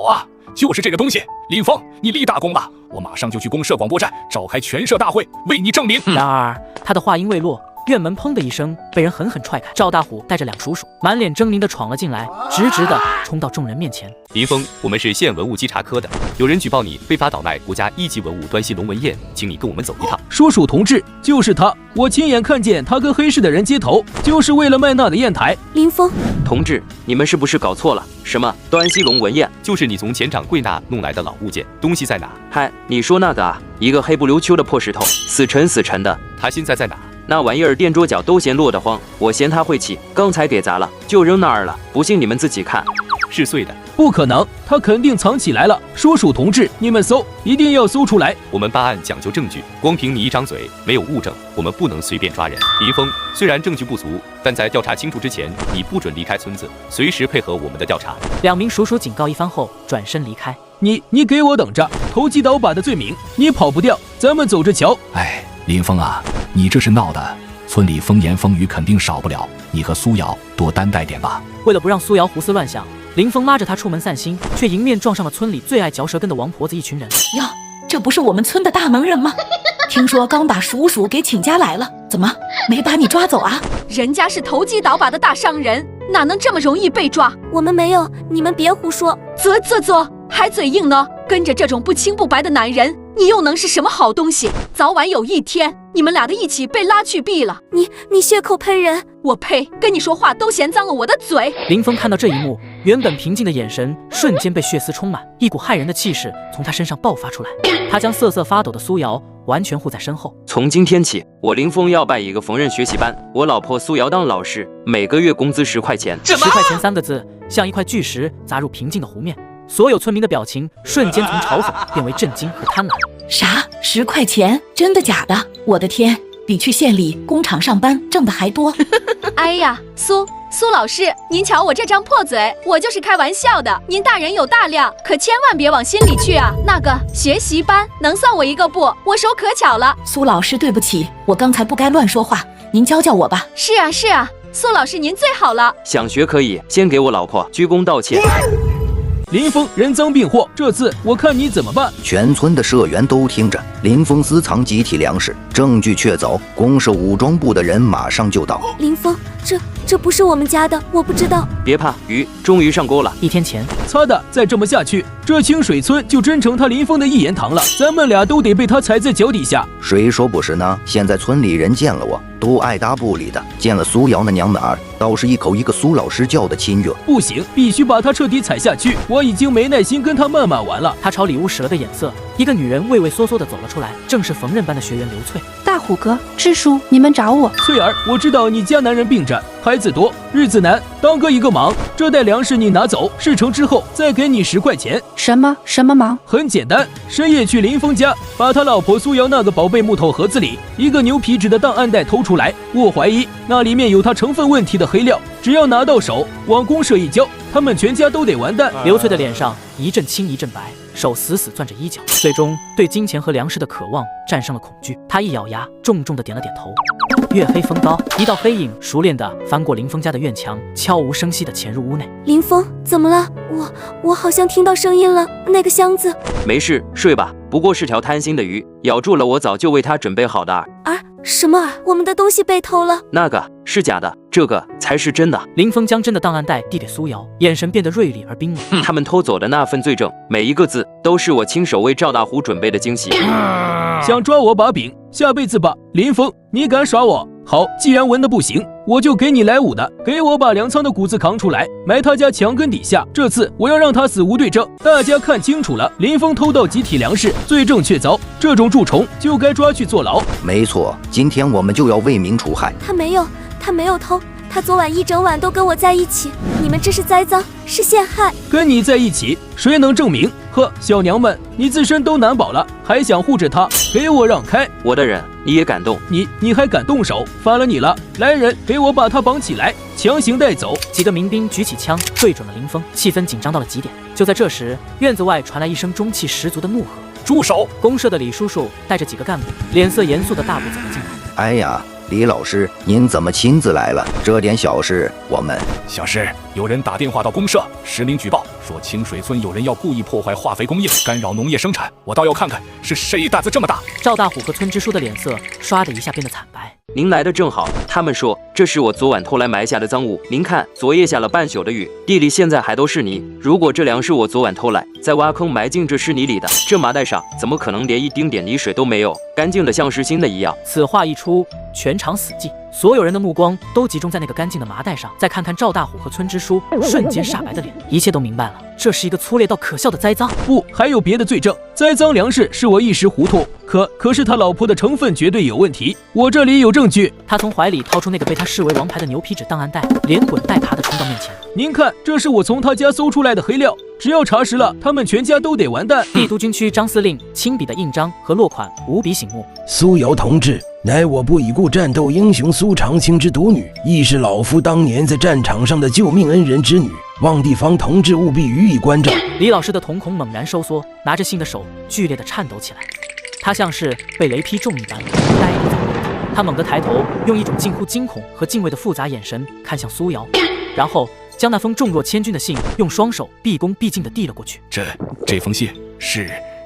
啊，就是这个东西。林峰，你立大功了，我马上就去公社广播站召开全社大会，为你证明。然而他的话音未落，院门砰的一声被人狠狠踹开，赵大虎带着两叔叔满脸狰狞地闯了进来，直直地冲到众人面前。林峰，我们是县文物稽查科的，有人举报你非法倒卖国家1级文物端溪龙纹燕，请你跟我们走一趟。叔叔同志，就是他，我亲眼看见他跟黑市的人接头，就是为了卖那个砚台。林峰同志，你们是不是搞错了？什么端溪龙纹燕？就是你从前掌柜那弄来的老物件，东西在哪？嗨，你说那个啊，一个黑不溜秋的破石头，死沉的。他现在在哪？那玩意儿垫桌脚都嫌落得慌，我嫌他晦气，刚才给砸了，就扔那儿了。不信你们自己看。是碎的。不可能，他肯定藏起来了。叔叔同志，你们搜，一定要搜出来。我们办案讲究证据，光凭你一张嘴，没有物证，我们不能随便抓人。林峰，虽然证据不足，但在调查清楚之前，你不准离开村子，随时配合我们的调查。两名叔叔警告一番后，转身离开。你给我等着，投机倒把的罪名，你跑不掉，咱们走着瞧。哎，林峰啊，你这是闹的，村里风言风语肯定少不了，你和苏瑶多担待点吧。为了不让苏瑶胡思乱想，林峰拉着他出门散心，却迎面撞上了村里最爱嚼舌根的王婆子一群人。哟，这不是我们村的大能人吗？听说刚把叔叔给请家来了，怎么没把你抓走啊？人家是投机倒把的大商人，哪能这么容易被抓？我们没有，你们别胡说。啧，还嘴硬呢？跟着这种不清不白的男人，你又能是什么好东西？早晚有一天，你们俩的一起被拉去毙了。你血口喷人！我呸！跟你说话都嫌脏了我的嘴。林峰看到这一幕，原本平静的眼神瞬间被血丝充满，一股骇人的气势从他身上爆发出来。他将瑟瑟发抖的苏瑶完全护在身后。从今天起，我林峰要办一个缝纫学习班，我老婆苏瑶当老师，每个月工资10块钱。10块钱3个字像一块巨石砸入平静的湖面，所有村民的表情瞬间从嘲讽变为震惊和贪婪。啥？10块钱？真的假的？我的天，比去县里工厂上班挣的还多。哎呀，苏老师，您瞧我这张破嘴，我就是开玩笑的，您大人有大量，可千万别往心里去啊。那个学习班能算我一个不？我手可巧了。苏老师，对不起，我刚才不该乱说话，您教教我吧。是啊，苏老师您最好了。想学可以，先给我老婆鞠躬道歉。林峰人赃并获，这次我看你怎么办。全村的社员都听着，林峰私藏集体粮食，证据确凿，公社武装部的人马上就到。林峰，这不是我们家的，我不知道。别怕，鱼终于上钩了。1天前，擦的，再这么下去，这清水村就真成他林峰的一言堂了，咱们俩都得被他踩在脚底下。谁说不是呢？现在村里人见了我都爱搭不理的，见了苏瑶那娘们儿，倒是一口一个苏老师叫的亲热。不行，必须把他彻底踩下去。我已经没耐心跟他谩骂完了。他朝礼物使了个眼色，一个女人畏畏缩缩地走了出来，正是缝纫班的学员刘翠。大虎哥，支书，你们找我。翠儿，我知道你家男人病着，孩子多，日子难，当哥一个忙，这袋粮食你拿走，事成之后再给你10块钱。什么忙？很简单，深夜去林峰家，把他老婆苏瑶那个宝贝木头盒子里一个牛皮纸的档案袋偷出来，我怀疑那里面有他成分问题的黑料，只要拿到手，往公社一交，他们全家都得完蛋。刘翠的脸上一阵青一阵白，手死死攥着衣角，最终对金钱和粮食的渴望战胜了恐惧。她一咬牙，重重的点了点头。月黑风高，一道黑影熟练地翻过林峰家的院墙，悄无声息地潜入屋内。林峰，怎么了？我好像听到声音了，那个箱子。没事，睡吧。不过是条贪心的鱼，咬住了我早就为它准备好的饵。什么饵？我们的东西被偷了？那个是假的，这个才是真的。林峰将真的档案袋递给苏瑶，眼神变得锐利而冰冷。他们偷走的那份罪证，每一个字都是我亲手为赵大虎准备的惊喜。想抓我把柄，下辈子吧。林峰，你敢耍我？好，既然文的不行，我就给你来武的，给我把粮仓的谷子扛出来，埋他家墙根底下。这次我要让他死无对证。大家看清楚了，林峰偷盗集体粮食，罪证确凿，这种蛀虫就该抓去坐牢。没错，今天我们就要为民除害。他没有偷，他昨晚一整晚都跟我在一起，你们这是栽赃，是陷害。跟你在一起，谁能证明？呵，小娘们，你自身都难保了，还想护着他？给我让开！我的人，你也敢动？你还敢动手？反了你了！来人，给我把他绑起来，强行带走！几个民兵举起枪对准了林峰，气氛紧张到了极点。就在这时，院子外传来一声中气十足的怒喝：“住手！”公社的李叔叔带着几个干部，脸色严肃的大步走了进来。哎呀，李老师，您怎么亲自来了？这点小事我们……小事，有人打电话到公社实名举报，说清水村有人要故意破坏化肥供应，干扰农业生产。我倒要看看是谁胆子这么大。赵大虎和村支书的脸色唰的一下变得惨白。您来的正好。他们说这是我昨晚偷来埋下的赃物。您看，昨夜下了半宿的雨，地里现在还都是泥。如果这粮是我昨晚偷来，再挖坑埋进这湿泥里的，这麻袋上怎么可能连一丁点泥水都没有，干净的像是新的一样？此话一出，全场死寂，所有人的目光都集中在那个干净的麻袋上。再看看赵大虎和村支书，瞬间煞白的脸，一切都明白了，这是一个粗劣到可笑的栽赃。不，还有别的罪证。栽赃粮食是我一时糊涂，可是他老婆的成分绝对有问题，我这里有证据。他从怀里掏出那个被他视为王牌的牛皮纸档案袋，连滚带爬的冲到面前。您看，这是我从他家搜出来的黑料，只要查实了，他们全家都得完蛋。帝都军区张司令亲笔的印章和落款无比醒目。苏瑶同志，乃我不已故战斗英雄苏长青之独女，亦是老夫当年在战场上的救命恩人之女，望地方同志务必予以关照。李老师的瞳孔猛然收缩，拿着信的手剧烈的颤抖起来，他像是被雷劈中一般，呆立在那里。他猛地抬头，用一种近乎惊恐和敬畏的复杂眼神看向苏瑶，然后将那封重若千钧的信用双手毕恭毕敬地递了过去。这封信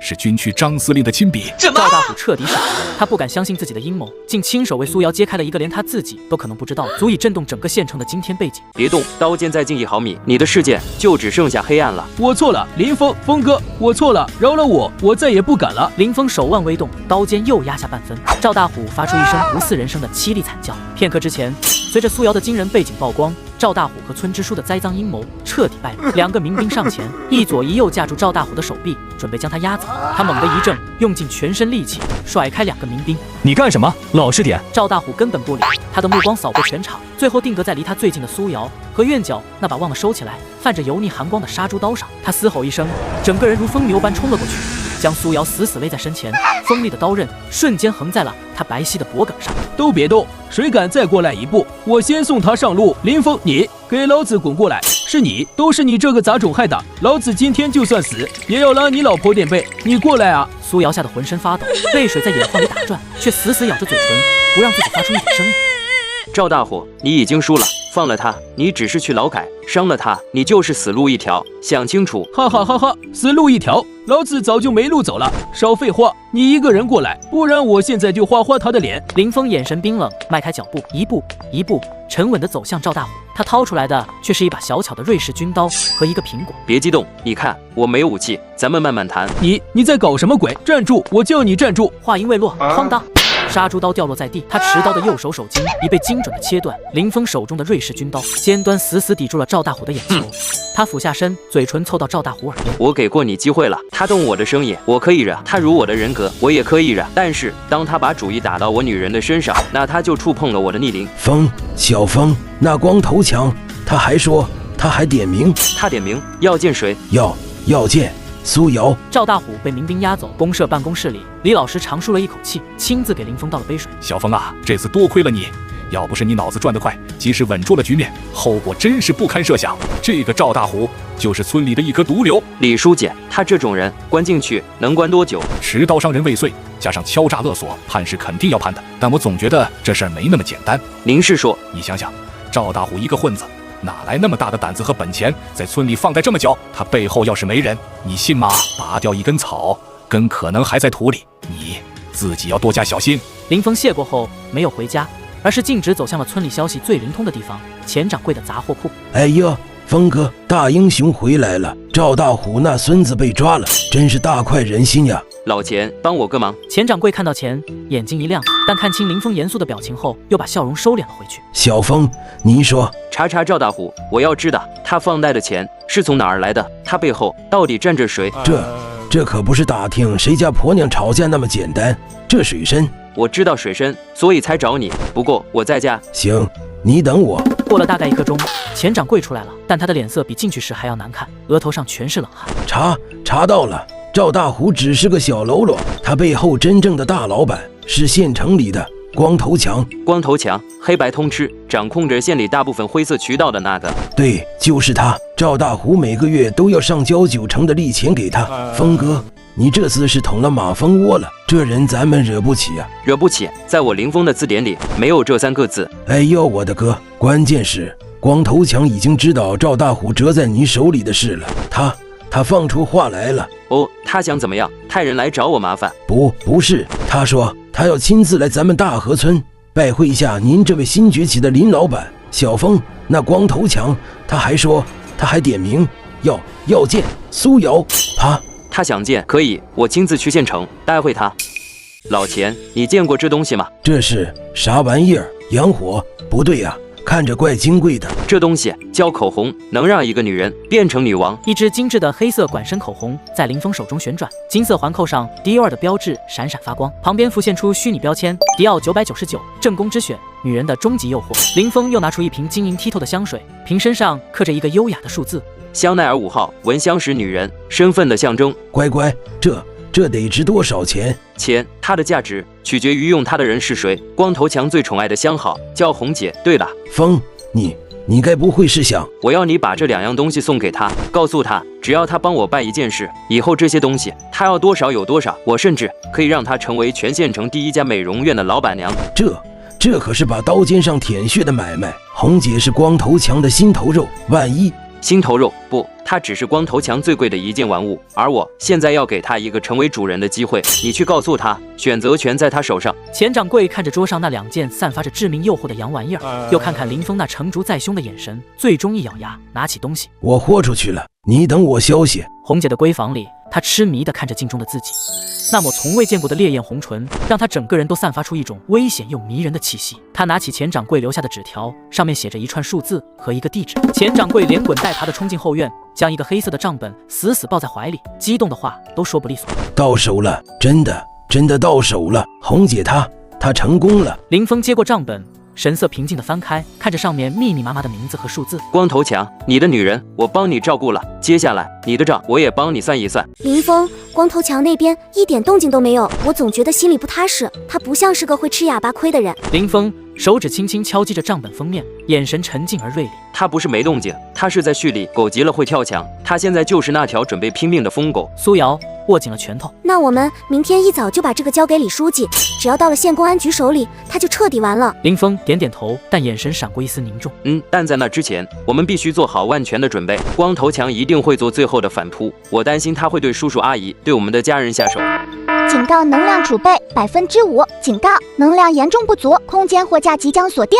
是军区张司令的亲笔。赵大虎彻底傻了，他不敢相信自己的阴谋，竟亲手为苏瑶揭开了一个连他自己都可能不知道，足以震动整个县城的惊天背景。别动，刀剑再进1毫米，你的世界就只剩下黑暗了。我错了，林峰，峰哥，我错了，饶了我，我再也不敢了。林峰手腕微动，刀尖又压下半分。赵大虎发出一声不似人声的凄厉惨叫。片刻之前，随着苏瑶的惊人背景曝光，赵大虎和村支书的栽赃阴谋彻底败露。2个民兵上前，一左一右架住赵大虎的手臂，准备将他压走。他猛地一怔，用尽全身力气甩开2个民兵。你干什么？老实点！赵大虎根本不理，他的目光扫过全场，最后定格在离他最近的苏瑶和院角那把忘了收起来、泛着油腻寒光的杀猪刀上。他嘶吼一声，整个人如疯牛般冲了过去，将苏瑶死死勒在身前。锋利的刀刃瞬间横在了他白皙的脖颈上。都别动，谁敢再过来一步，我先送他上路。林峰，你给老子滚过来！是你，都是你这个杂种害的，老子今天就算死也要拉你老婆垫背。你过来啊！苏瑶吓得浑身发抖，泪水在眼眶里打转，却死死咬着嘴唇，不让自己发出一点声音。赵大虎，你已经输了，放了他，你只是去劳改；伤了他，你就是死路一条。想清楚！哈哈哈哈，死路一条，老子早就没路走了。少废话，你一个人过来，不然我现在就划他的脸。林峰眼神冰冷，迈开脚步，一步沉稳地走向赵大虎。他掏出来的却是一把小巧的瑞士军刀和一个苹果。别激动，你看我没有武器，咱们慢慢谈。你在搞什么鬼？站住！我叫你站住！话音未落，哐当！杀猪刀掉落在地，他持刀的右手手筋已被精准的切断。林峰手中的瑞士军刀尖端死死抵住了赵大虎的眼球。他俯下身，嘴唇凑到赵大虎耳边：“我给过你机会了，他动我的生意，我可以忍；他辱我的人格，我也可以忍。但是当他把主意打到我女人的身上，那他就触碰了我的逆鳞。”小峰，那光头强，他还点名，他点名要见谁？要见苏瑶。赵大虎被民兵押走，公社办公室里，李老师长舒了一口气，亲自给林峰倒了杯水。小峰啊，这次多亏了你，要不是你脑子转得快，及时稳住了局面，后果真是不堪设想。这个赵大虎就是村里的一颗毒瘤。李书记，他这种人关进去能关多久？持刀伤人未遂，加上敲诈勒索，判是肯定要判的。但我总觉得这事儿没那么简单。您是说，你想想，赵大虎一个混子，哪来那么大的胆子和本钱，在村里放贷这么久？他背后要是没人，你信吗？拔掉一根草，根可能还在土里，你自己要多加小心。林峰谢过后没有回家，而是径直走向了村里消息最灵通的地方——钱掌柜的杂货铺。哎呀，峰哥，大英雄回来了！赵大虎那孙子被抓了，真是大快人心呀！老钱，帮我个忙。钱掌柜看到钱，眼睛一亮，但看清林峰严肃的表情后，又把笑容收敛了回去。小峰，您说，查赵大虎，我要知道他放贷的钱是从哪儿来的，他背后到底站着谁？这可不是打听谁家婆娘吵架那么简单。这水深，我知道水深，所以才找你。不过我在家。行，你等我。过了大概1刻钟，钱掌柜出来了，但他的脸色比进去时还要难看，额头上全是冷汗。查到了。赵大虎只是个小喽啰，他背后真正的大老板是县城里的光头强。光头强，黑白通吃，掌控着县里大部分灰色渠道的那个。对，就是他。赵大虎每个月都要上交9成的利钱给他。峰哥，你这次是捅了马蜂窝了，这人咱们惹不起啊！惹不起，在我林峰的字典里没有这3个字。哎呦，我的哥！关键是光头强已经知道赵大虎折在你手里的事了，他放出话来了。哦，他想怎么样？派人来找我麻烦？不是，他说他要亲自来咱们大河村拜会一下您这位新崛起的林老板。小峰，那光头强，他还点名要见苏瑶。他想见可以，我亲自去县城带会他。老钱，你见过这东西吗？这是啥玩意儿？洋火？不对呀，看着怪金贵的。这东西叫口红，能让一个女人变成女王。一支精致的黑色管身口红在林峰手中旋转，金色环扣上迪奥的标志闪闪发光，旁边浮现出虚拟标签迪奥999，正宫之选，女人的终极诱惑。林峰又拿出一瓶晶莹剔透的香水，瓶身上刻着一个优雅的数字，香奈儿5号，闻香识女人，身份的象征。乖乖，这得值多少钱？钱，它的价值取决于用它的人是谁。光头强最宠爱的香号叫红姐。对了，风，你该不会是想……我要你把这2样东西送给他，告诉他，只要他帮我办一件事，以后这些东西他要多少有多少。我甚至可以让他成为全县城第1家美容院的老板娘。这可是把刀尖上舔血的买卖。红姐是光头强的心头肉，万一……心头肉不，它只是光头强最贵的一件玩物，而我现在要给他一个成为主人的机会。你去告诉他，选择权在他手上。钱掌柜看着桌上那2件散发着致命诱惑的洋玩意儿，又看看林峰那成竹在胸的眼神，最终一咬牙，拿起东西。我豁出去了，你等我消息。红姐的闺房里，她痴迷地看着镜中的自己，那抹从未见过的烈焰红唇，让她整个人都散发出一种危险又迷人的气息。她拿起钱掌柜留下的纸条，上面写着一串数字和一个地址。钱掌柜连滚带爬地冲进后院，将一个黑色的账本死死抱在怀里，激动的话都说不利索。到手了，真的到手了，红姐她成功了。林峰接过账本，神色平静地翻开，看着上面密密麻麻的名字和数字。光头强，你的女人我帮你照顾了，接下来你的账我也帮你算一算。林峰，光头强那边一点动静都没有，我总觉得心里不踏实，他不像是个会吃哑巴亏的人。林峰手指轻轻敲击着账本封面，眼神沉静而锐利。他不是没动静，他是在蓄力。狗急了会跳墙，他现在就是那条准备拼命的疯狗。苏瑶握紧了拳头。那我们明天一早就把这个交给李书记，只要到了县公安局手里，他就彻底完了。林峰点点头，但眼神闪过一丝凝重。但在那之前，我们必须做好万全的准备。光头强一定会做最后的反扑，我担心他会对叔叔阿姨、对我们的家人下手。警告：能量储备5%。警告：能量严重不足，空间货架即将锁定。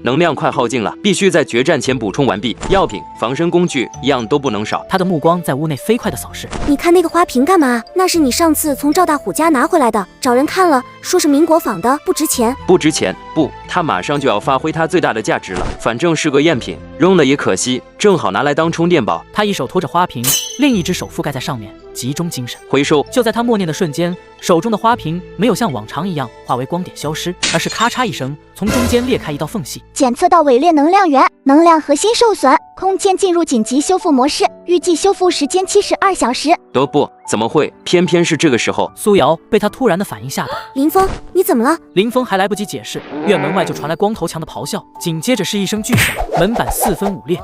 能量快耗尽了，必须在决战前补充完毕。药品、防身工具一样都不能少。他的目光在屋内飞快地扫视。你看那个花瓶干嘛？那是你上次从赵大虎家拿回来的，找人看了，说是民国仿的，不值钱。不值钱？不，他马上就要发挥它最大的价值了。反正是个赝品，扔了也可惜，正好拿来当充电宝。他一手托着花瓶，另一只手覆盖在上面，集中精神回收。就在他默念的瞬间，手中的花瓶没有像往常一样化为光点消失，而是咔嚓一声从中间裂开一道缝隙。检测到伪劣能量源，能量核心受损，空间进入紧急修复模式，预计修复时间72小时。都不，怎么会偏偏是这个时候？苏瑶被他突然的反应吓到。林峰，你怎么了？林峰还来不及解释，院门外就传来光头强的咆哮，紧接着是一声巨响，门板4分5裂。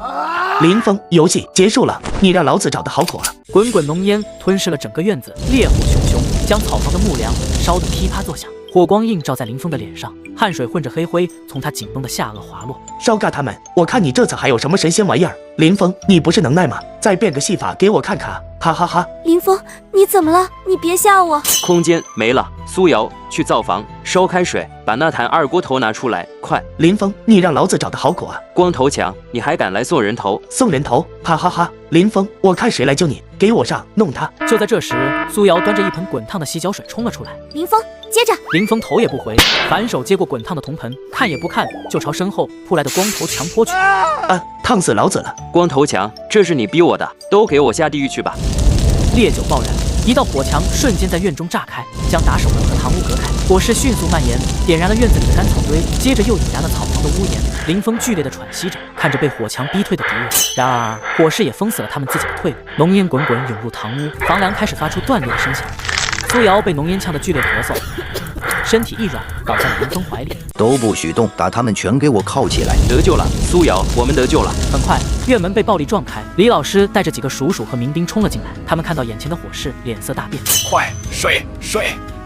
林峰，游戏结束了，你让老子找的好苦啊！滚滚浓烟吞噬了整个院子，烈火熊熊，将草房的木梁烧得噼啪作响。火光映照在林峰的脸上，汗水混着黑灰从他紧绷的下颚滑落。烧嘎他们，我看你这次还有什么神仙玩意儿？林峰，你不是能耐吗？再变个戏法给我看看，哈哈哈！林峰，你怎么了？你别吓我！空间没了，苏瑶去灶房烧开水，把那坛二锅头拿出来，快！林峰，你让老子找的好苦啊！光头强，你还敢来送人头？送人头，哈哈哈！林峰，我看谁来救你，给我上，弄他！就在这时，苏瑶端着一盆滚烫的洗脚水冲了出来。林峰，接着！林峰头也不回，反手接过滚烫的铜盆，看也不看就朝身后扑来的光头强泼去。烫死老子了！光头强，这是你逼我的，都给我下地狱去吧！烈酒爆燃，一道火墙瞬间在院中炸开，将打手们和堂屋隔开。火势迅速蔓延，点燃了院子里的干草堆，接着又引燃了草房的屋檐。林峰剧烈的喘息着，看着被火墙逼退的敌人。然而，火势也封死了他们自己的退路。浓烟滚滚涌入堂屋，房梁开始发出断裂的声响。苏瑶被浓烟呛得剧烈咳嗽，身体一软，倒在了林峰怀里。都不许动，把他们全给我铐起来！得救了，苏瑶，我们得救了！很快，院门被暴力撞开，李老师带着几个叔叔和民兵冲了进来。他们看到眼前的火势，脸色大变。快，水，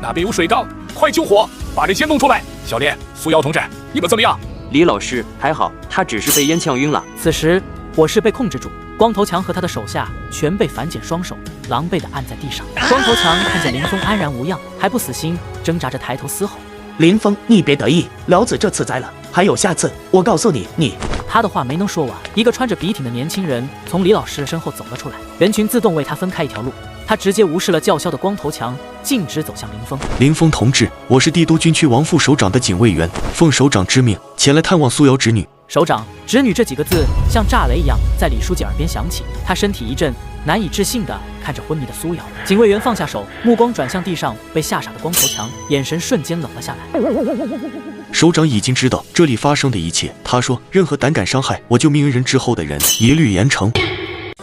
那边有水缸，快救火，把这些弄出来！小烈、苏瑶同志，你们怎么样？李老师还好，他只是被烟呛晕了。此时，火势被控制住。光头强和他的手下全被反剪双手，狼狈地按在地上。光头强看见林峰安然无恙，还不死心，挣扎着抬头嘶吼。林峰，你别得意，老子这次栽了，还有下次，我告诉你，你。他的话没能说完，一个穿着笔挺的年轻人从李老师身后走了出来，人群自动为他分开一条路。他直接无视了叫嚣的光头强，径直走向林峰。林峰同志，我是帝都军区王副首长的警卫员，奉首长之命前来探望苏瑶侄女。首长、侄女这几个字像炸雷一样在李书记耳边响起，他身体一震，难以置信地看着昏迷的苏瑶。警卫员放下手，目光转向地上被吓傻的光头强，眼神瞬间冷了下来。首长已经知道这里发生的一切，他说任何胆敢伤害我救命恩人之后的人，一律严惩。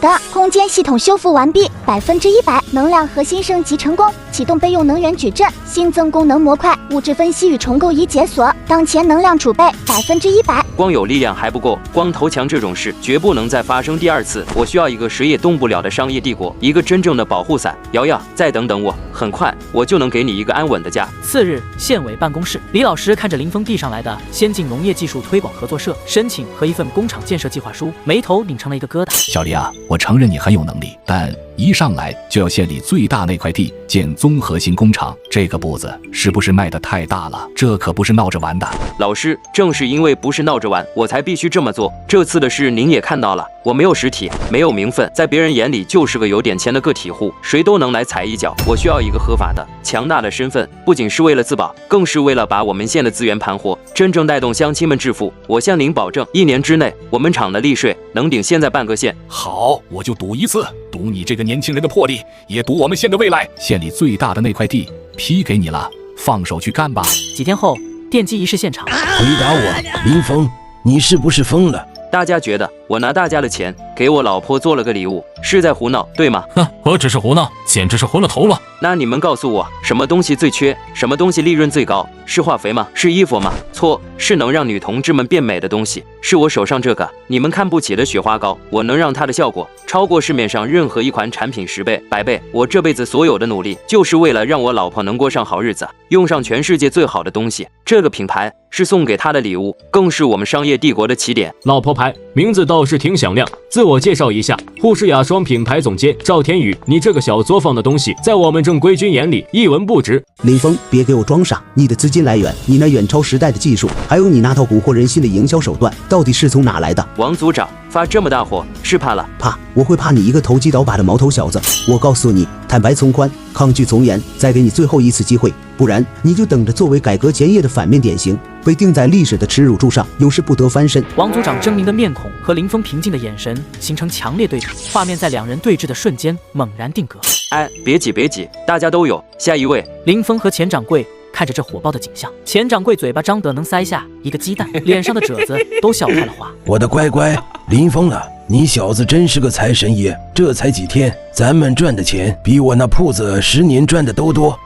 的空间系统修复完毕，100%，能量核心升级成功，启动备用能源矩阵，新增功能模块，物质分析与重构已解锁，当前能量储备100%。光有力量还不够，光头强这种事绝不能再发生第二次。我需要一个谁也动不了的商业帝国，一个真正的保护伞。瑶瑶，再等等我，很快我就能给你一个安稳的家。次日，县委办公室，李老师看着林峰递上来的先进农业技术推广合作社申请和一份工厂建设计划书，眉头拧成了一个疙瘩。小李啊，我承认你很有能力，但一上来就要县里最大那块地建综合性工厂，这个步子是不是迈得太大了？这可不是闹着玩的。老师，正是因为不是闹着玩，我才必须这么做。这次的事您也看到了，我没有实体，没有名分，在别人眼里就是个有点钱的个体户，谁都能来踩一脚。我需要一个合法的、强大的身份，不仅是为了自保，更是为了把我们县的资源盘活，真正带动乡亲们致富。我向您保证，1年之内，我们厂的利税能顶现在半个县。好，我就赌一次，赌你这个年轻人的魄力，也赌我们县的未来。县里最大的那块地批给你了，放手去干吧。几天后，奠基仪式现场。回答我，林峰，你是不是疯了？大家觉得我拿大家的钱给我老婆做了个礼物，是在胡闹，对吗？哼，我只是胡闹，简直是昏了头了。那你们告诉我，什么东西最缺？什么东西利润最高？是化肥吗？是衣服吗？错，是能让女同志们变美的东西。是我手上这个你们看不起的雪花膏，我能让它的效果超过市面上任何一款产品10倍、100倍。我这辈子所有的努力，就是为了让我老婆能过上好日子，用上全世界最好的东西。这个品牌是送给她的礼物，更是我们商业帝国的起点。老婆牌名字倒是挺响亮，自我介绍一下，护士雅霜品牌总监赵天宇。你这个小作坊的东西，在我们正规军眼里一文不值。林峰，别给我装傻，你的资金来源，你那远超时代的技术，还有你那套蛊惑人心的营销手段，到底是从哪来的？王组长发这么大火，是怕了？怕？我会怕你一个投机倒把的毛头小子？我告诉你，坦白从宽，抗拒从严，再给你最后一次机会，不然你就等着作为改革前夜的反面典型，被钉在历史的耻辱柱上，永世不得翻身。王组长狰狞的面孔和林峰平静的眼神形成强烈对比，画面在两人对峙的瞬间猛然定格。哎，别挤别挤，大家都有。下一位。林峰和钱掌柜看着这火爆的景象，钱掌柜嘴巴张得能塞下一个鸡蛋，脸上的褶子都笑开了花。我的乖乖，林峰啊，你小子真是个财神爷！这才几天，咱们赚的钱比我那铺子10年赚的都多。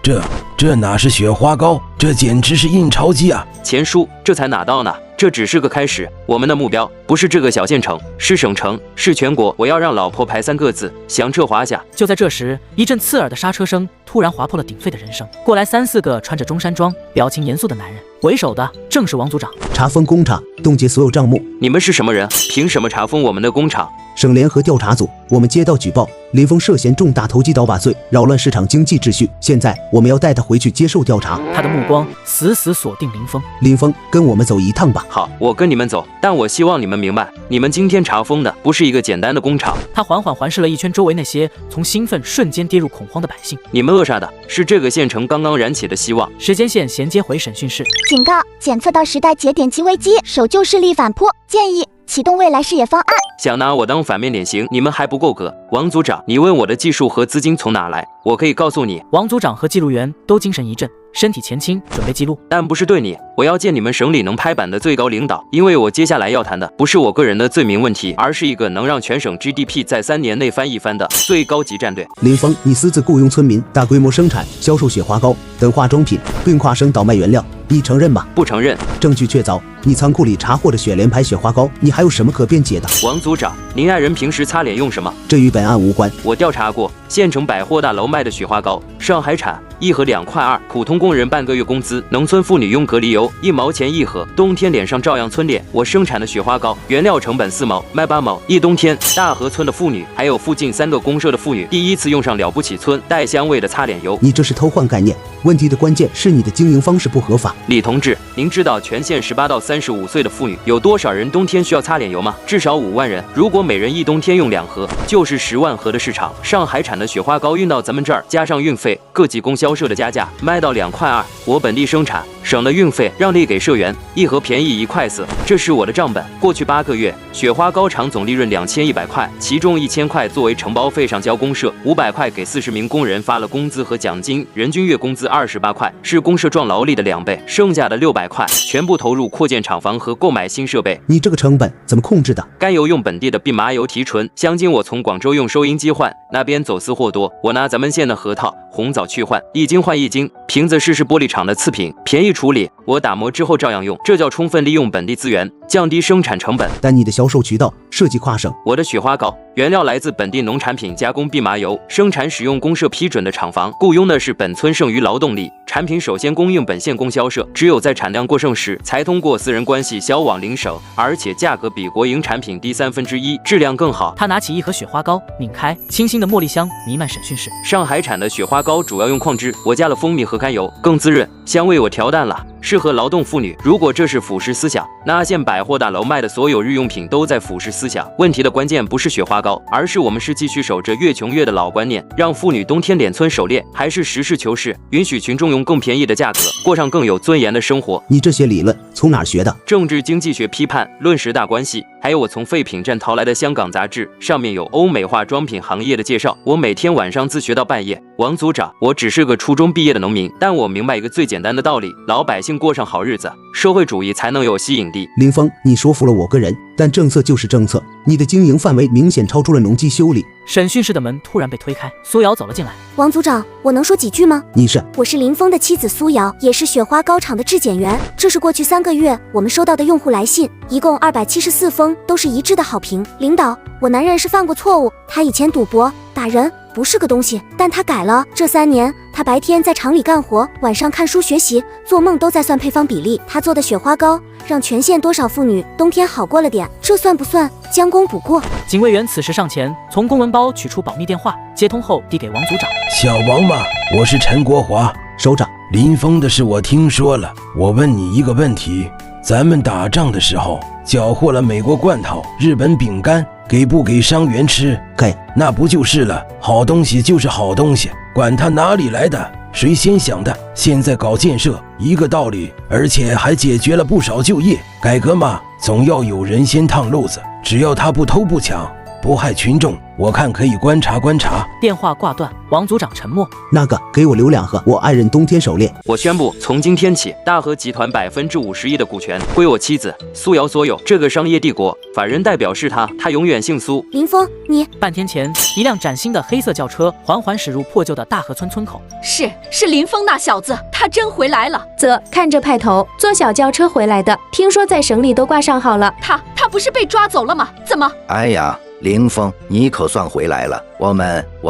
这哪是雪花膏，这简直是印钞机啊！钱叔，这才哪到呢？这只是个开始，我们的目标不是这个小县城，是省城，是全国。我要让老婆排3个字，响彻华夏。就在这时，一阵刺耳的刹车声突然划破了鼎沸的人生。过来3、4个穿着中山装、表情严肃的男人，为首的正是王组长。查封工厂，冻结所有账目。你们是什么人？凭什么查封我们的工厂？省联合调查组，我们接到举报，林峰涉嫌重大投机倒把罪，扰乱市场经济秩序。现在我们要带他回去接受调查。他的目光死死锁定林峰。林峰，跟我们走一趟吧。好，我跟你们走，但我希望你们明白，你们今天查封的不是一个简单的工厂。他缓缓环视了一圈周围那些从兴奋瞬间跌入恐慌的百姓。你们扼杀的是这个县城刚刚燃起的希望。时间线衔接回审讯室。警告：检测到时代节点及危机，守旧势力反扑，建议启动未来视野方案。想拿我当反面典型，你们还不够格。王组长，你问我的技术和资金从哪来，我可以告诉你。王组长和记录员都精神一振，身体前倾，准备记录。但不是对你，我要见你们省里能拍板的最高领导，因为我接下来要谈的不是我个人的罪名问题，而是一个能让全省 GDP 在3年内翻一番的最高级战略。林峰，你私自雇佣村民，大规模生产、销售雪花膏等化妆品，并跨省倒卖原料，你承认吗？不承认。证据确凿，你仓库里查获的雪莲牌雪花膏，你还有什么可辩解的？王组长，您爱人平时擦脸用什么？这与本案无关。我调查过，县城百货大楼卖的雪花膏，上海产，1盒2块2，普通工人半个月工资，农村妇女用隔离油1毛钱1盒，冬天脸上照样皴脸。我生产的雪花膏原料成本4毛，卖8毛，一冬天。大河村的妇女还有附近3个公社的妇女第一次用上了不起村带香味的擦脸油。你这是偷换概念，问题的关键是你的经营方式不合法。李同志，您知道全县18到35岁的妇女有多少人冬天需要擦脸油吗？至少5万人，如果每人一冬天用2盒，就是10万盒的市场。上海产的雪花膏运到咱们这儿，加上运费，各级供销社的加价，卖到2块2，我本地生产，省了运费，让利给社员，1盒便宜1块4，这是我的账本。过去8个月，雪花膏厂总利润2100块，其中1000块作为承包费上交公社，500块给40名工人发了工资和奖金，人均月工资28块，是公社赚劳力的2倍，剩下的600块全部投入扩建厂房和购买新设备。你这个成本怎么控制的？甘油用本地的蓖麻油提纯，香精我从广州用收银机换，那边走私货多，我拿咱们县的核桃、红枣去换，1斤换1斤。瓶子是玻璃厂的次品，便宜处理，我打磨之后照样用，这叫充分利用本地资源，降低生产成本。但你的销售渠道涉及跨省，我的雪花膏原料来自本地农产品加工蓖麻油，生产使用公社批准的厂房，雇佣的是本村剩余劳动力。产品首先供应本县供销社，只有在产量过剩时，才通过私人关系销往邻省，而且价格比国营产品低1/3，质量更好。他拿起1盒雪花膏，拧开，清新的茉莉香弥漫审讯室。上海产的雪花膏主要用矿汁，我加了蜂蜜和甘油，更滋润，香味我调淡了，适合劳动妇女。如果这是腐蚀思想，那县百货大楼卖的所有日用品都在腐蚀思想。问题的关键不是雪花膏，而是我们是继续守着越穷越的老观念，让妇女冬天脸皴手链，还是实事求是，允许群众用更便宜的价格过上更有尊严的生活。你这些理论从哪儿学的？政治经济学批判论10大关系，还有我从废品站淘来的香港杂志，上面有欧美化妆品行业的介绍。我每天晚上自学到半夜。王组长，我只是个初中毕业的农民，但我明白一个最简单的道理，老百姓过上好日子，社会主义才能有吸引力。林峰，你说服了我个人，但政策就是政策，你的经营范围明显超出了农机修理。审讯室的门突然被推开，苏瑶走了进来。王组长，我能说几句吗？你是？我是林峰的妻子苏瑶，也是雪花膏厂的质检员。这是过去3个月我们收到的用户来信，一共274封，都是一致的好评。领导，我男人是犯过错误，他以前赌博、打人，不是个东西，但他改了。这3年，他白天在厂里干活，晚上看书学习，做梦都在算配方比例。他做的雪花膏让全县多少妇女冬天好过了点，这算不算将功补过？警卫员此时上前，从公文包取出保密电话，接通后递给王组长。小王嘛，我是陈国华，首长。林峰的事我听说了，我问你一个问题，咱们打仗的时候缴获了美国罐头、日本饼干，给不给伤员吃？给，那不就是了？好东西就是好东西，管它哪里来的，谁先想的？现在搞建设一个道理，而且还解决了不少就业。改革嘛，总要有人先烫漏子，只要他不偷不抢，不害群众，我看可以观察观察。电话挂断，王组长沉默。那个，给我留2盒我爱人冬天手链。我宣布，从今天起，大和集团51%的股权归我妻子苏瑶所有。这个商业帝国，法人代表是他，他永远姓苏。林峰，你……半天前，一辆崭新的黑色轿车缓缓驶入破旧的大河村村口。是林峰那小子，他真回来了。看这派头，坐小轿车回来的，听说在省里都挂上号了。他不是被抓走了吗？怎么？哎呀，林峰，你可算回来了，我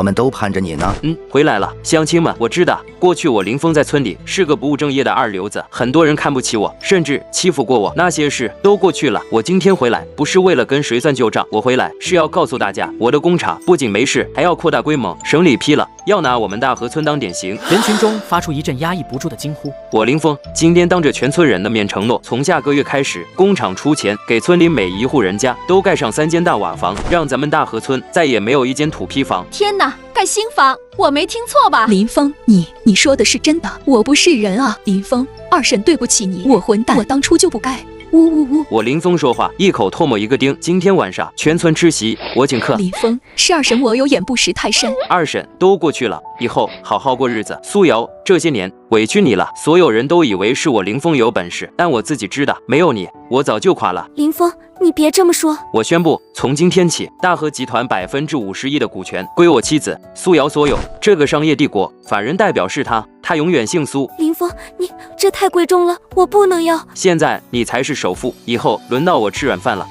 们都盼着你呢。回来了，乡亲们，我知道，过去我林峰在村里是个不务正业的二流子，很多人看不起我，甚至欺负过我，那些事都过去了。我今天回来，不是为了跟谁算旧账，我回来是要告诉大家，我的工厂不仅没事，还要扩大规模，省里批了，要拿我们大河村当典型。人群中发出一阵压抑不住的惊呼。我林峰今天当着全村人的面承诺，从下个月开始，工厂出钱给村里每一户人家都盖上3间大瓦房，让咱们大河村再也没有1间土坯房。天哪，盖新房，我没听错吧？林峰，你说的是真的？我不是人啊，林峰，二婶对不起你，我混蛋，我当初就不该。呜呜呜！我林峰说话一口唾沫一个钉。今天晚上全村吃席，我请客。林峰，是二婶我有眼不识泰山。二婶都过去了，以后好好过日子。苏瑶，这些年委屈你了。所有人都以为是我林峰有本事，但我自己知道，没有你，我早就垮了。林峰，你别这么说。我宣布，从今天起，大和集团51%的股权归我妻子苏瑶所有。这个商业帝国，法人代表是他，他永远姓苏。林峰，你这太贵重了，我不能要。现在你才是首富，以后轮到我吃软饭了。